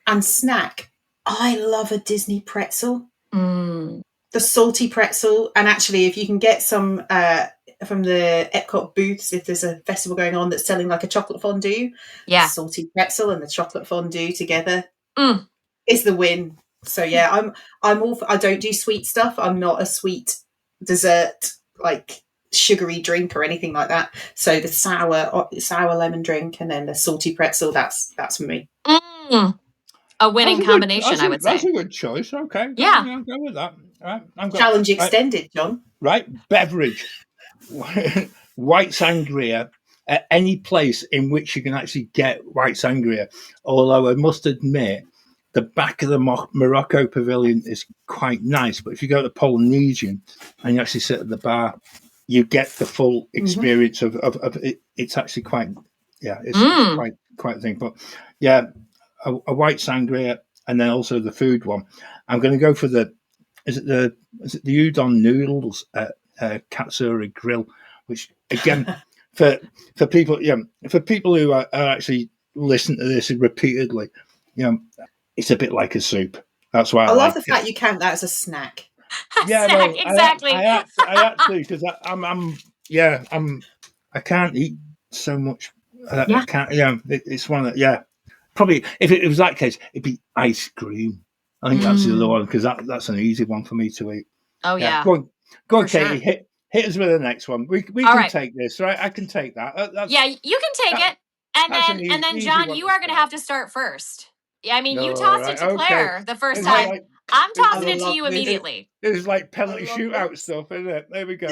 And snack, I love a Disney pretzel. Mm. The salty pretzel. And actually, if you can get some from the Epcot booths, if there's a festival going on that's selling like a chocolate fondue, the salty pretzel and the chocolate fondue together is the win. So yeah, I'm all I don't do sweet stuff. I'm not a sweet dessert, like sugary drink or anything like that. So the sour lemon drink and then the salty pretzel, that's for me. A winning combination, I would say. That's a good choice. Okay. Yeah. I'll go with that. Challenge extended, John. Right. Beverage. White sangria at any place in which you can actually get white sangria. Although I must admit, the back of the Morocco Pavilion is quite nice. But if you go to the Polynesian and you actually sit at the bar, you get the full experience of it. It's actually quite, it's quite a thing. But yeah, a white sangria, and then also the food one. I'm going to go for the udon noodles at Katsura Grill, which again for people who are actually listen to this repeatedly, it's a bit like a soup. That's why I love the fact you count that as a snack. Yeah, well, exactly. I actually because I can't eat so much. I can't. It's one that probably if it was that case, it'd be ice cream. I think that's the other one because that's an easy one for me to eat. Oh yeah. Go on, For Katie. sure. Hit us with the next one. We can take this, right? I can take that. You can take it, and then John, you are going to have to start first. Yeah, I mean, you tossed it to Claire the first time. I'm tossing it to you immediately. This is like penalty shootout stuff, isn't it? There we go.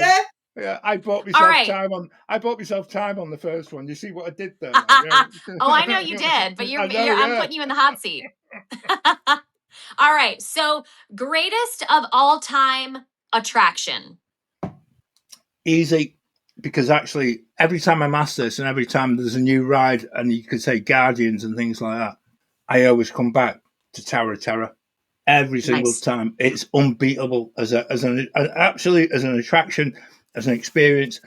Yeah, I bought myself time on the first one. You see what I did there? Oh, I know you did, but I'm putting you in the hot seat. All right. So, greatest of all time attraction. Easy, because actually every time I'm asked this and every time there's a new ride and you could say Guardians and things like that, I always come back to Tower of Terror every single Nice. time. It's unbeatable as an absolutely as an attraction, as an experience,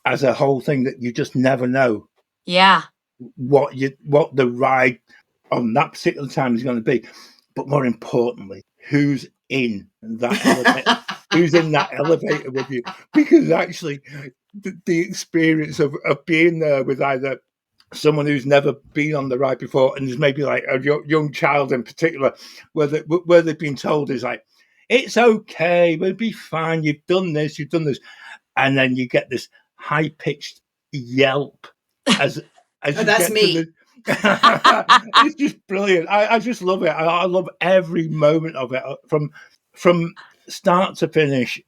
as a whole thing that you just never know Yeah. what the ride on that particular time is going to be. But more importantly, who's in that elevator? Who's in that elevator with you? Because actually, the experience of being there with either someone who's never been on the ride before, and there's maybe like a young child in particular, where they've been told is like, it's okay, we'll be fine. You've done this, and then you get this high pitched yelp as Oh, you that's get me. to the. It's just brilliant. I just love it. I love every moment of it from start to finish.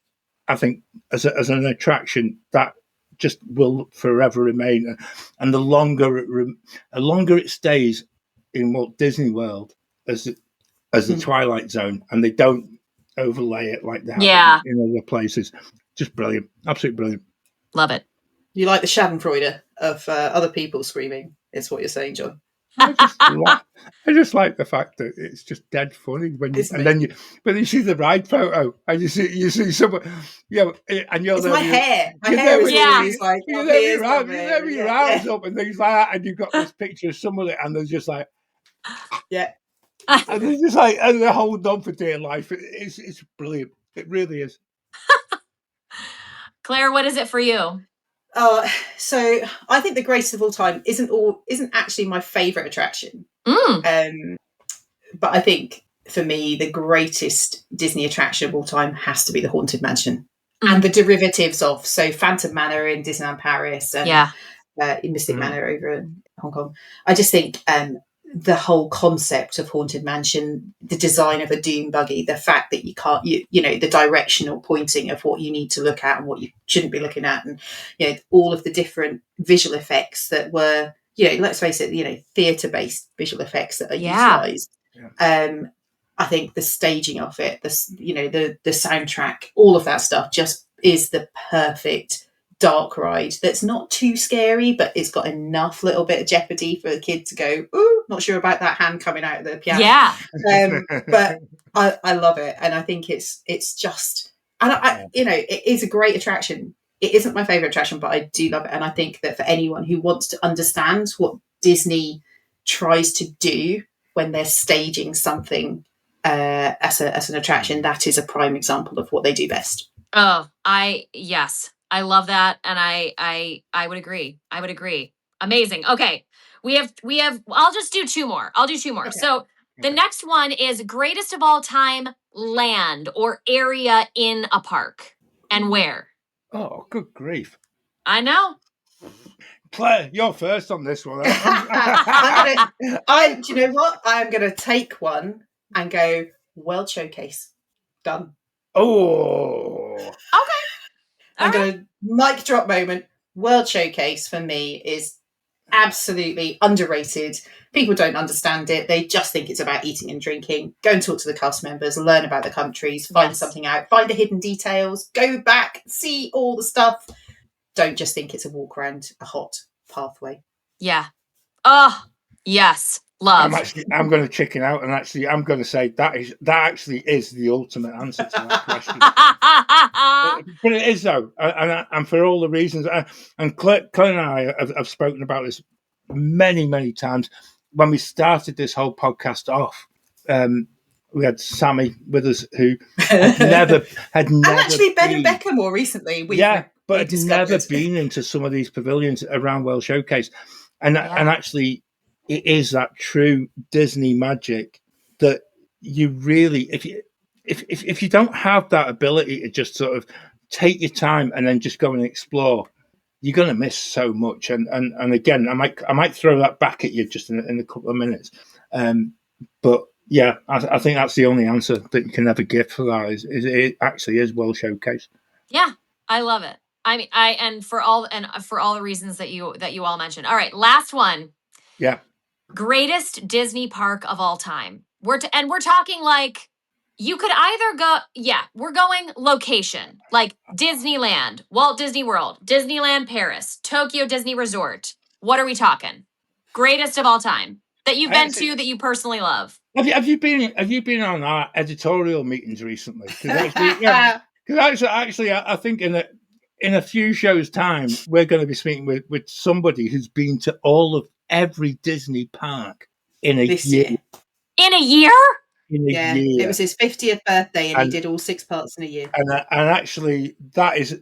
I think as an attraction that just will forever remain, and the longer it stays in Walt Disney World as the Twilight Zone, and they don't overlay it like they have Yeah. in other places. Just brilliant, absolutely brilliant. Love it. You like the Schadenfreude of other people screaming, is what you're saying, John. I just like the fact that it's just dead funny when you, It's and then you see the ride photo and you see someone, and you're It's there. my hair. My you're hair there is with- always like you're up there here with your arms, somewhere. you're there with your Yeah, arms yeah. up and things like that, and you've got this picture of someone, and they're just like, Yeah. and they're just like, and they're holding on for dear life. It's brilliant. It really is. Claire, what is it for you? So I think the greatest of all time isn't actually my favourite attraction. But I think for me the greatest Disney attraction of all time has to be the Haunted Mansion and the derivatives of Phantom Manor in Disneyland Paris and Mystic Manor over in Hong Kong. I just think the whole concept of Haunted Mansion, the design of a doom buggy, the fact that you can't, the directional pointing of what you need to look at and what you shouldn't be looking at, and all of the different visual effects that were, let's face it, theatre-based visual effects that are utilised. I think the staging of it, the soundtrack, all of that stuff just is the perfect dark ride that's not too scary, but it's got enough little bit of jeopardy for the kid to go, ooh, not sure about that hand coming out of the piano. Yeah. But I love it, and I think it's just, and it is a great attraction. It isn't my favourite attraction, but I do love it, and I think that for anyone who wants to understand what Disney tries to do when they're staging something as an attraction, that is a prime example of what they do best. Oh, yes. I love that, and I would agree. Amazing. Okay. We have I'll just do two more. I'll do two more. Okay. So the next one is greatest of all time land or area in a park, and where? Oh, good grief. I know. Claire, you're first on this one. Do you know what? I'm going to take one and go World Showcase. Done. Oh. Okay. I'm going to mic drop moment. World Showcase for me is absolutely underrated. People don't understand it. They just think it's about eating and drinking. Go and talk to the cast members, learn about the countries, find something out, find the hidden details, go back, see all the stuff. Don't just think it's a walk around a hot pathway. Yeah. Oh, yes. Love. I'm going to chicken out, and I'm going to say that actually is the ultimate answer to that question. But it is though, and for all the reasons. And Claire and I have spoken about this many, many times. When we started this whole podcast off, we had Sammy with us, who had never and actually Ben and Becca more recently. But had never been into some of these pavilions around World Showcase, and actually. It is that true Disney magic that you really, if you don't have that ability to just sort of take your time and then just go and explore, you're going to miss so much. And again, I might throw that back at you just in a couple of minutes. But yeah, I think that's the only answer that you can ever give for that. Is it actually is World Showcase? Yeah, I love it. I mean, and for all the reasons that you all mentioned. All right, last one. Yeah. Greatest Disney park of all time. We're talking like you could either go, we're going location, like Disneyland, Walt Disney World, Disneyland Paris, Tokyo Disney Resort. What are we talking? Greatest of all time. that you've been to that you personally love? Have you been on our editorial meetings recently? Because actually, I think in a few shows' time, we're going to be speaking with somebody who's been to every Disney park in a This year. year. In a year? In a year. It was his 50th birthday, and he did all 6 parts in a year. And actually, that is,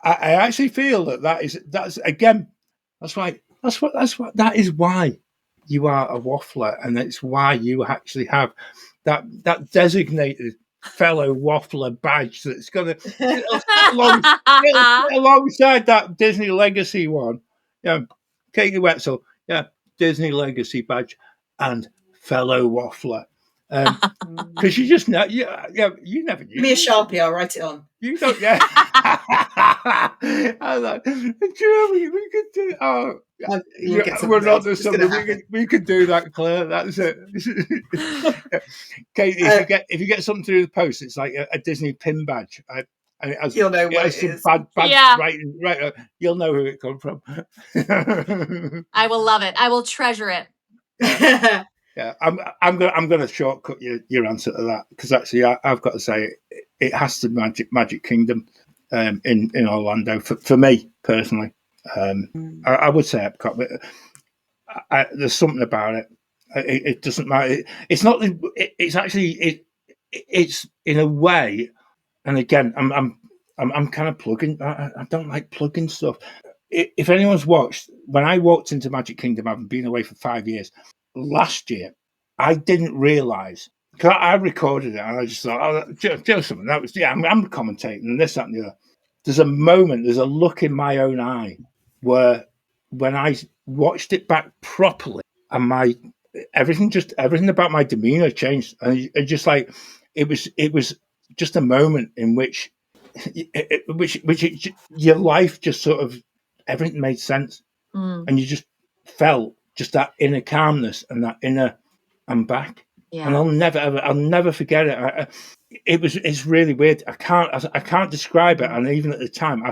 I actually feel that's again, that is why you are a waffler, and it's why you actually have that designated fellow waffler badge that's going to sit alongside that Disney Legacy one. Yeah, Katie Whetsell, yeah, Disney Legacy badge and fellow waffler. Because you just know, you never knew. Give me a Sharpie, I'll write it on. You don't, yeah. I was like, Germany, we could do. Oh, we're not the something. We could do that, Claire. That's it. Katie, if you get something through the post, it's like a Disney pin badge. And it has, you'll know what it is. Bad right. You'll know who it come from. I will love it. I will treasure it. Yeah, I'm gonna shortcut your answer to that, because actually I've got to say it has to Magic Kingdom in Orlando for me personally. I would say Epcot, but there's something about it. It doesn't matter. It's not. It's actually it's in a way. And again, I'm kind of plugging. I don't like plugging stuff. If anyone's watched, when I walked into Magic Kingdom, I've been away for 5 years. Last year, I didn't realise, because I recorded it and I just thought, oh, do something. That was, I'm commentating and this, that, and the other. There's a look in my own eye where when I watched it back properly, and everything about my demeanour changed, and it just like it was just a moment in which your life just sort of everything made sense, and you just felt just that inner calmness and that inner I'm back. Yeah. And I'll never forget it. It's really weird. I can't describe it. And even at the time, I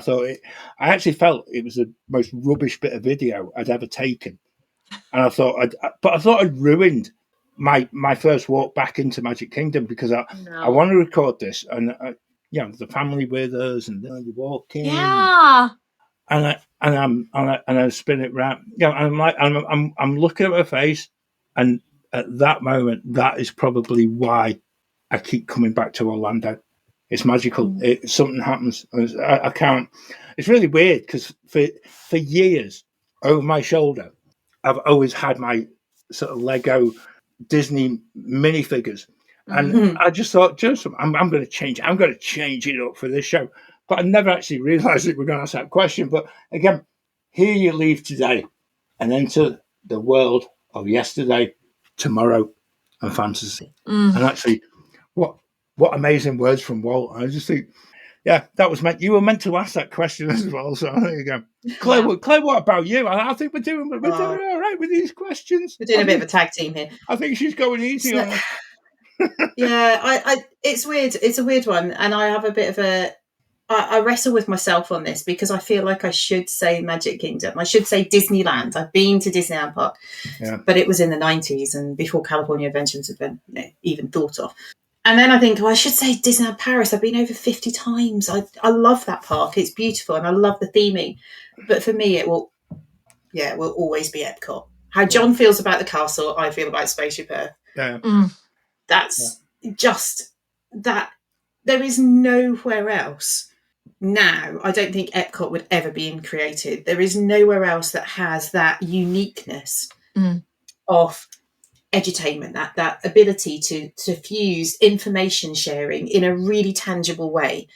actually felt it was the most rubbish bit of video I'd ever taken. And I thought I'd ruined my first walk back into Magic Kingdom, because I want to record this, and the family with us, and you walk in. Yeah. And I spin it round. Yeah, and I'm looking at her face, and at that moment, that is probably why I keep coming back to Orlando. It's magical. Something happens. I can't. It's really weird, because for years over my shoulder, I've always had my sort of Lego Disney minifigures, and I just thought, I'm going to change. I'm going to change it up for this show. But I never actually realised that we're going to ask that question. But again, here you leave today and enter the world of yesterday, tomorrow, and fantasy. And actually, what amazing words from Walt. I just think, that was meant. You were meant to ask that question as well. So there you go. Claire, what about you? I think we're doing all right with these questions. We're doing a bit of a tag team here. I think she's going easy on us. It's weird. It's a weird one, and I have a bit of I wrestle with myself on this, because I feel like I should say Magic Kingdom. I should say Disneyland. I've been to Disneyland Park, but it was in the 90s and before California Adventures had been even thought of. And then I think, I should say Disneyland Paris. I've been over 50 times. I love that park. It's beautiful, and I love the theming. But for me, it will always be Epcot. How John feels about the castle, I feel about Spaceship Earth. Yeah. That's just that. There is nowhere else. Now, I don't think Epcot would ever be created. There is nowhere else that has that uniqueness of edutainment, that ability to fuse information sharing in a really tangible way,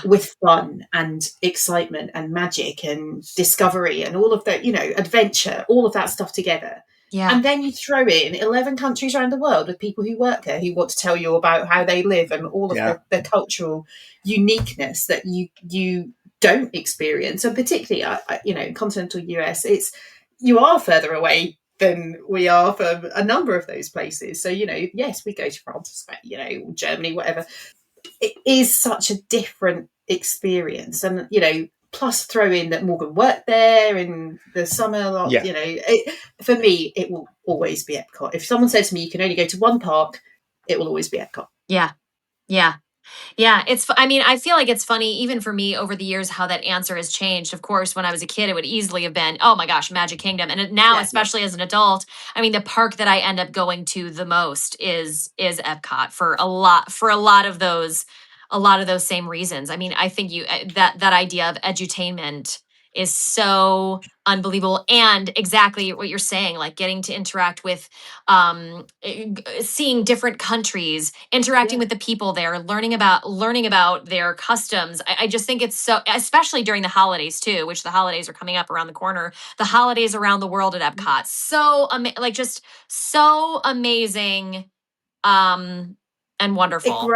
with fun and excitement and magic and discovery and all of that, adventure, all of that stuff together. Yeah. And then you throw in 11 countries around the world with people who work there, who want to tell you about how they live and all of the cultural uniqueness that you don't experience. And particularly, in continental US, you are further away than we are from a number of those places. So, yes, we go to France, Germany, whatever. It is such a different experience. And, plus throw in that Morgan worked there in the summer. Yeah. You know, for me, it will always be Epcot. If someone says to me, you can only go to one park, it will always be Epcot. Yeah. Yeah. Yeah, I mean, I feel like it's funny, even for me over the years, how that answer has changed. Of course, when I was a kid, it would easily have been, oh my gosh, Magic Kingdom. And now, Yeah. especially as an adult, I mean, the park that I end up going to the most is Epcot for a lot of those same reasons. I mean, I think that idea of edutainment is so unbelievable, and exactly what you're saying, like getting to interact with seeing different countries, interacting with the people there, learning about their customs. I just think it's so, especially during the holidays too, which the holidays are coming up around the corner. The holidays around the world at Epcot, so like just so amazing, and wonderful.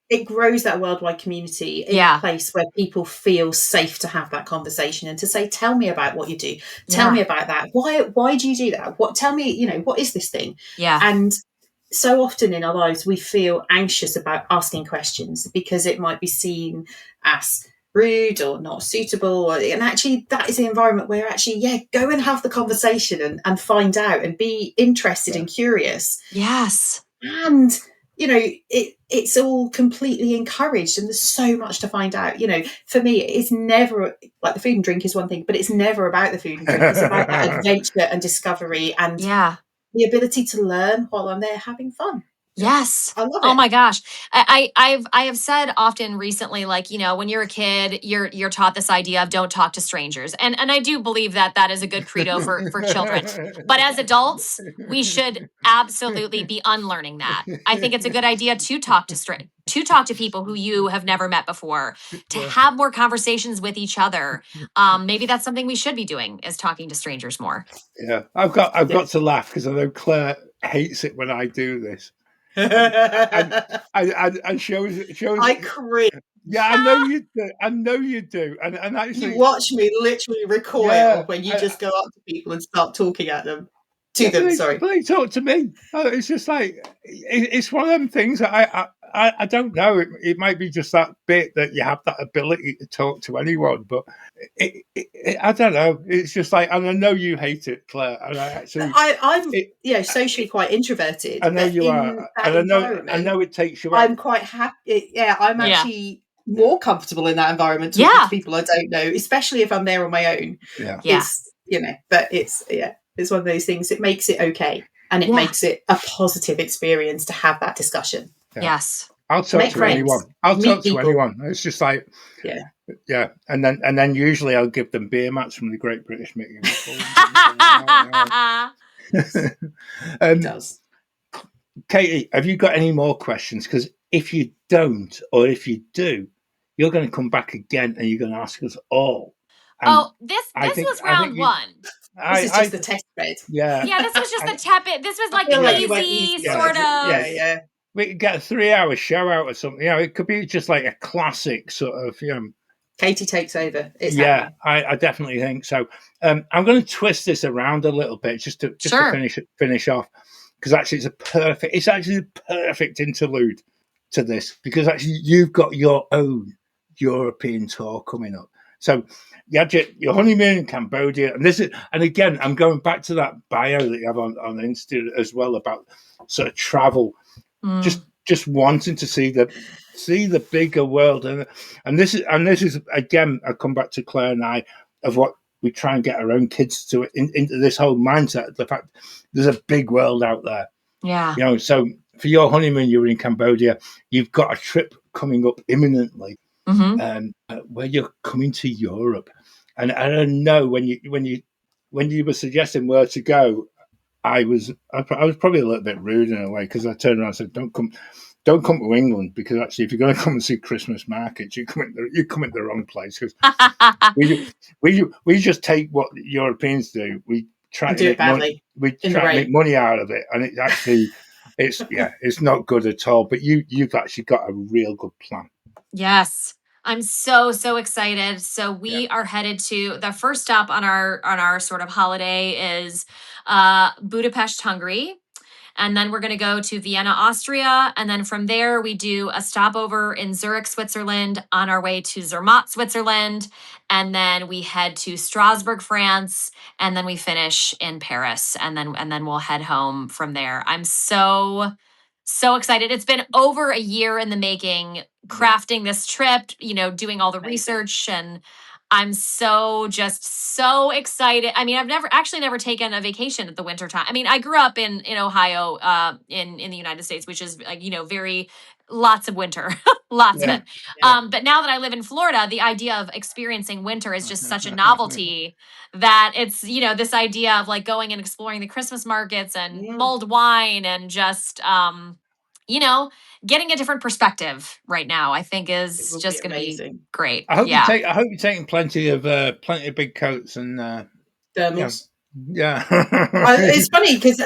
It grows that worldwide community in a place where people feel safe to have that conversation and to say, tell me about what you do. Tell me about that. Why do you do that? Tell me, what is this thing? Yeah. And so often in our lives, we feel anxious about asking questions because it might be seen as rude or not suitable. And actually, that is the environment where go and have the conversation and find out and be interested and curious. Yes. And it's all completely encouraged, and there's so much to find out. For me, it's never like the food and drink is one thing, but it's never about the food and drink. It's about that adventure and discovery and the ability to learn while I'm there having fun. Yes. I love it. Oh my gosh. I have said often recently, like, when you're a kid, you're taught this idea of don't talk to strangers. And I do believe that is a good credo for children. But as adults, we should absolutely be unlearning that. I think it's a good idea to talk to people who you have never met before, to have more conversations with each other. Maybe that's something we should be doing, is talking to strangers more. Yeah. I've got to laugh because I know Claire hates it when I do this. and shows. I cringe. Yeah, I know you do. And actually, you watch me literally recoil when you just go up to people and start talking at them. Sorry. But they talk to me. It's just like it's one of them things that I don't know. It might be just that bit that you have that ability to talk to anyone, but I don't know. It's just like, and I know you hate it, Claire. And I'm socially quite introverted. I know you are, and I know it takes you out. I'm quite happy. Yeah, I'm actually more comfortable in that environment talking to people I don't know, especially if I'm there on my own. Yeah. It's but it's one of those things. It makes it okay, and it makes it a positive experience to have that discussion. Yeah. Yes. I'll talk to anyone. It's just like, and then usually I'll give them beer mats from the Great British Meeting. It does. Katie, have you got any more questions? Because if you don't, or if you do, you're going to come back again and you're going to ask us all. And this was round one. This is just the test bed. Yeah. Yeah, this was just the tepid. This was like the easy sort of. Yeah. We could get a 3-hour show out or something. It could be just like a classic sort of, Katie takes over. I definitely think so. I'm going to twist this around a little bit just to finish off, because actually it's actually the perfect interlude to this, because actually you've got your own European tour coming up. So you had your honeymoon in Cambodia, and again, I'm going back to that bio that you have on Insta as well about sort of travel, just wanting to see the bigger world, and this is again, I come back to Claire and I of what we try and get our own kids to into this whole mindset, the fact there's a big world out there. Yeah, so for your honeymoon, you were in Cambodia. You've got a trip coming up imminently. Where you're coming to Europe, and I don't know when you were suggesting where to go, I was probably a little bit rude in a way, because I turned around and said, don't come to England, because actually if you're going to come and see Christmas markets, you come in the wrong place, because we just take what Europeans do, we try to make money, make money out of it, and it's actually it's not good at all. But you've actually got a real good plan. Yes. I'm so excited. So we are headed to the first stop on our sort of holiday is Budapest, Hungary. And then we're going to go to Vienna, Austria. And then from there, we do a stopover in Zurich, Switzerland on our way to Zermatt, Switzerland. And then we head to Strasbourg, France. And then we finish in Paris. And then we'll head home from there. I'm so excited. It's been over a year in the making, crafting this trip, doing all the research, and I'm so excited. I mean, I've never taken a vacation at the winter time. I mean, I grew up in Ohio, in the United States, which is like, very lots of winter, lots of it. But now that I live in Florida, the idea of experiencing winter is just such a novelty that it's, this idea of like going and exploring the Christmas markets and mulled wine and just, getting a different perspective right now, I think is just going to be great. I hope you're taking plenty of big coats and thermals. Yeah. It's funny because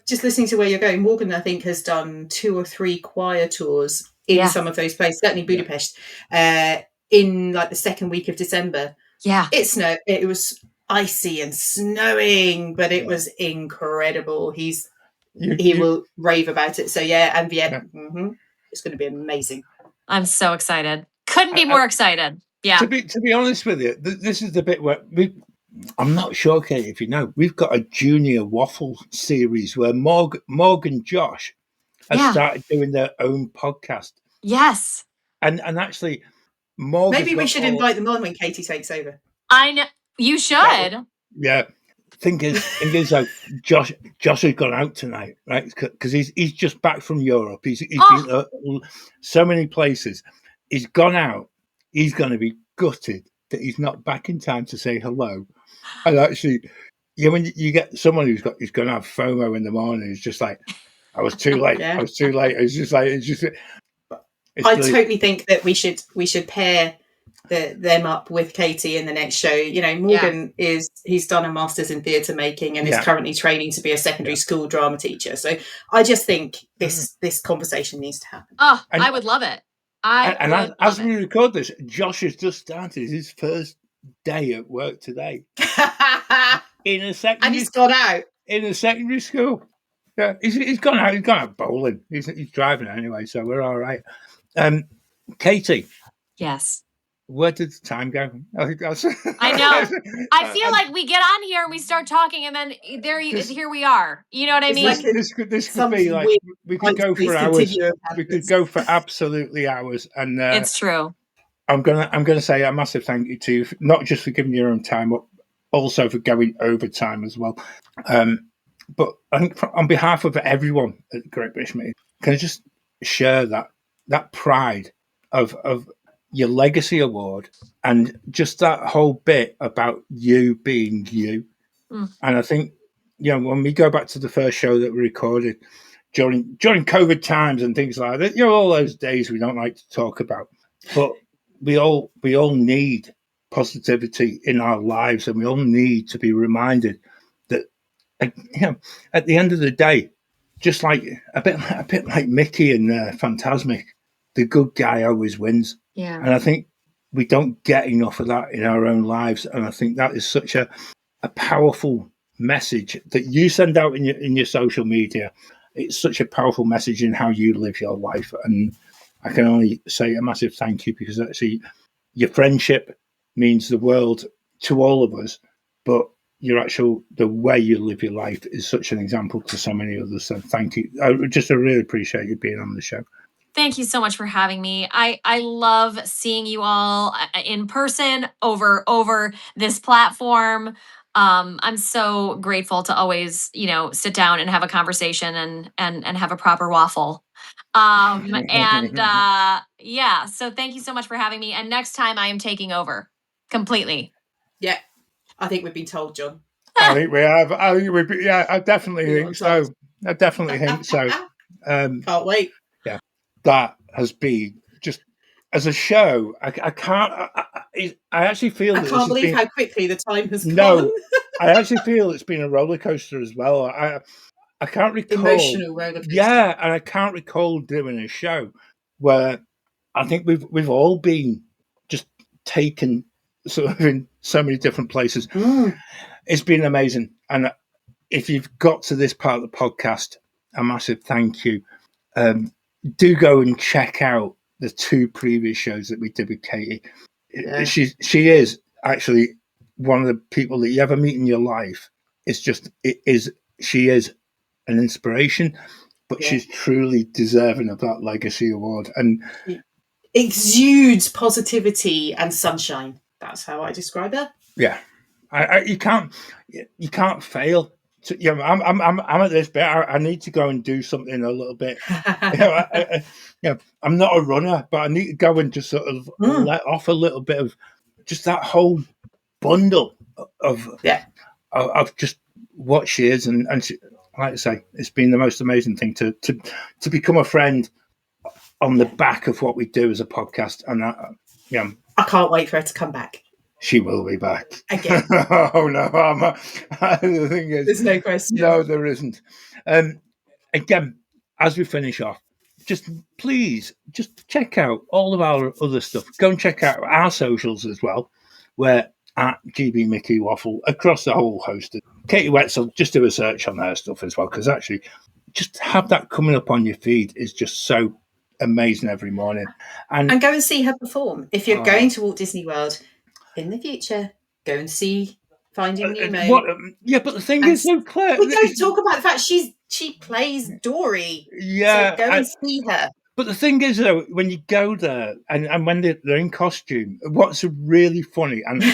just listening to where you're going, Morgan, I think, has done 2 or 3 choir tours in some of those places, certainly Budapest, in like the second week of December. Yeah. It snowed. It was icy and snowing, but it was incredible. He will rave about it. So and Vienna, it's going to be amazing. I'm so excited. Couldn't be more excited. Yeah. To be honest with you, this is the bit where I'm not sure, Kate, if you know, we've got a junior Waffle series where Morgan Josh has started doing their own podcast. Yes. And actually, Morgan. Maybe we should invite them on when Katie takes over. I know. You should. Yeah. Thing is, like Josh has gone out tonight, right? Because he's just back from Europe. He's been so many places. He's gone out. He's going to be gutted that he's not back in time to say hello. And actually, when you get someone he's going to have FOMO in the morning, it's just like, I was too late. I was too late. I totally think that we should pair them up with Katie in the next show. Morgan he's done a master's in theatre making and is currently training to be a secondary school drama teacher. So I just think this conversation needs to happen. I would love it. As we record this, Josh has just started his first day at work today in a secondary, and he's gone out in a secondary school. Yeah, he's gone out. He's gone out bowling. He's driving anyway, so we're all right. Katie. Yes. Where did the time go? I know. I feel like we get on here and we start talking, and then here we are. You know what I mean? Like this could be like we could go for hours. We could go for absolutely hours. And it's true. I'm gonna say a massive thank you to you, not just for giving your own time, but also for going over time as well. But I think on behalf of everyone at the Great British Meeting, can I just share that pride of your Legacy Award and just that whole bit about you being you. And I think, when we go back to the first show that we recorded during COVID times and things like that, all those days we don't like to talk about, but we all need positivity in our lives, and we all need to be reminded that, at the end of the day, just like a bit like Mickey and Fantasmic, the good guy always wins. Yeah. And I think we don't get enough of that in our own lives. And I think that is such a powerful message that you send out in your social media. It's such a powerful message in how you live your life. And I can only say a massive thank you, because actually your friendship means the world to all of us, but the way you live your life is such an example to so many others. So thank you. I really appreciate you being on the show. Thank you so much for having me. I love seeing you all in person over this platform. I'm so grateful to always, sit down and have a conversation and have a proper waffle. So thank you so much for having me. And next time I am taking over completely. Yeah. I think we've been told, John. I think we have. I definitely think so. Can't wait. Yeah. That has been just, as a show, I can't. I actually feel. I can't believe how quickly the time has gone. No, I actually feel it's been a roller coaster as well. I can't recall. Emotional roller coaster. Yeah, and I can't recall doing a show where I think we've all been just taken sort of in so many different places. It's been amazing. And if you've got to this part of the podcast a massive thank you. Do go and check out the 2 previous shows that we did with Katie. Yeah. She is actually one of the people that you ever meet in your life. She is an inspiration, but she's truly deserving of that Legacy Award. And exudes positivity and sunshine. That's how I describe her. Yeah, you can't fail. I'm at this bit. I need to go and do something a little bit. I'm not a runner, but I need to go and just sort of let off a little bit of just that whole bundle of just what she is, and she, like I say, it's been the most amazing thing to become a friend on the back of what we do as a podcast, and I can't wait for her to come back. She will be back again. Oh no! The thing is, there's no question. No, there isn't. Again, as we finish off, please check out all of our other stuff. Go and check out our socials as well. We're at GB Mickey Waffle across the whole host. Katie Whetsell, just do a search on her stuff as well, because actually, just have that coming up on your feed is just so amazing every morning. And go and see her perform. If you're going to Walt Disney World in the future, go and see Finding Nemo. But the thing is, though, Claire, we don't talk about the fact she plays Dory. Yeah, so go and see her. But the thing is, though, when you go there and when they're in costume, what's really funny and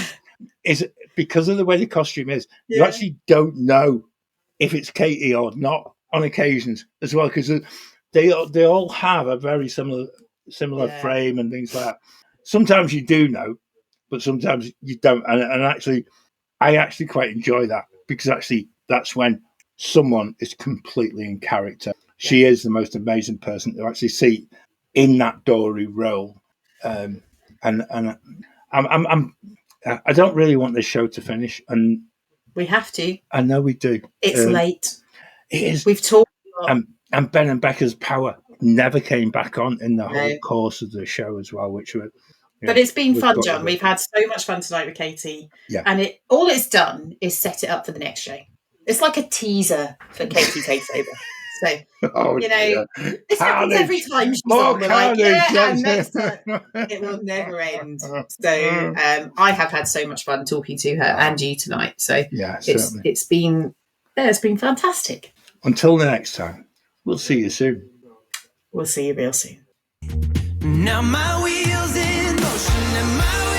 is because of the way the costume is, you actually don't know if it's Katie or not on occasions as well, because they all have a very similar frame and things like that. Sometimes you do know, but sometimes you don't. And actually, I actually quite enjoy that, because actually that's when someone is completely in character. She is the most amazing person to actually see in that Dory role. And I don't really want this show to finish. And we have to. I know we do. It's late. It is. We've talked a lot. And Ben and Becca's power never came back on in the whole course of the show as well, which were. But it's been fun, John. We've had so much fun tonight with Katie. Yeah. And all it's done is set it up for the next show. It's like a teaser for Katie Takes Over. So, this happens every time she's on. We're like, and next time. It will never end. So, I have had so much fun talking to her and you tonight. So, it's been fantastic. Until the next time, we'll see you soon. We'll see you real soon. Now my wheels in motion and my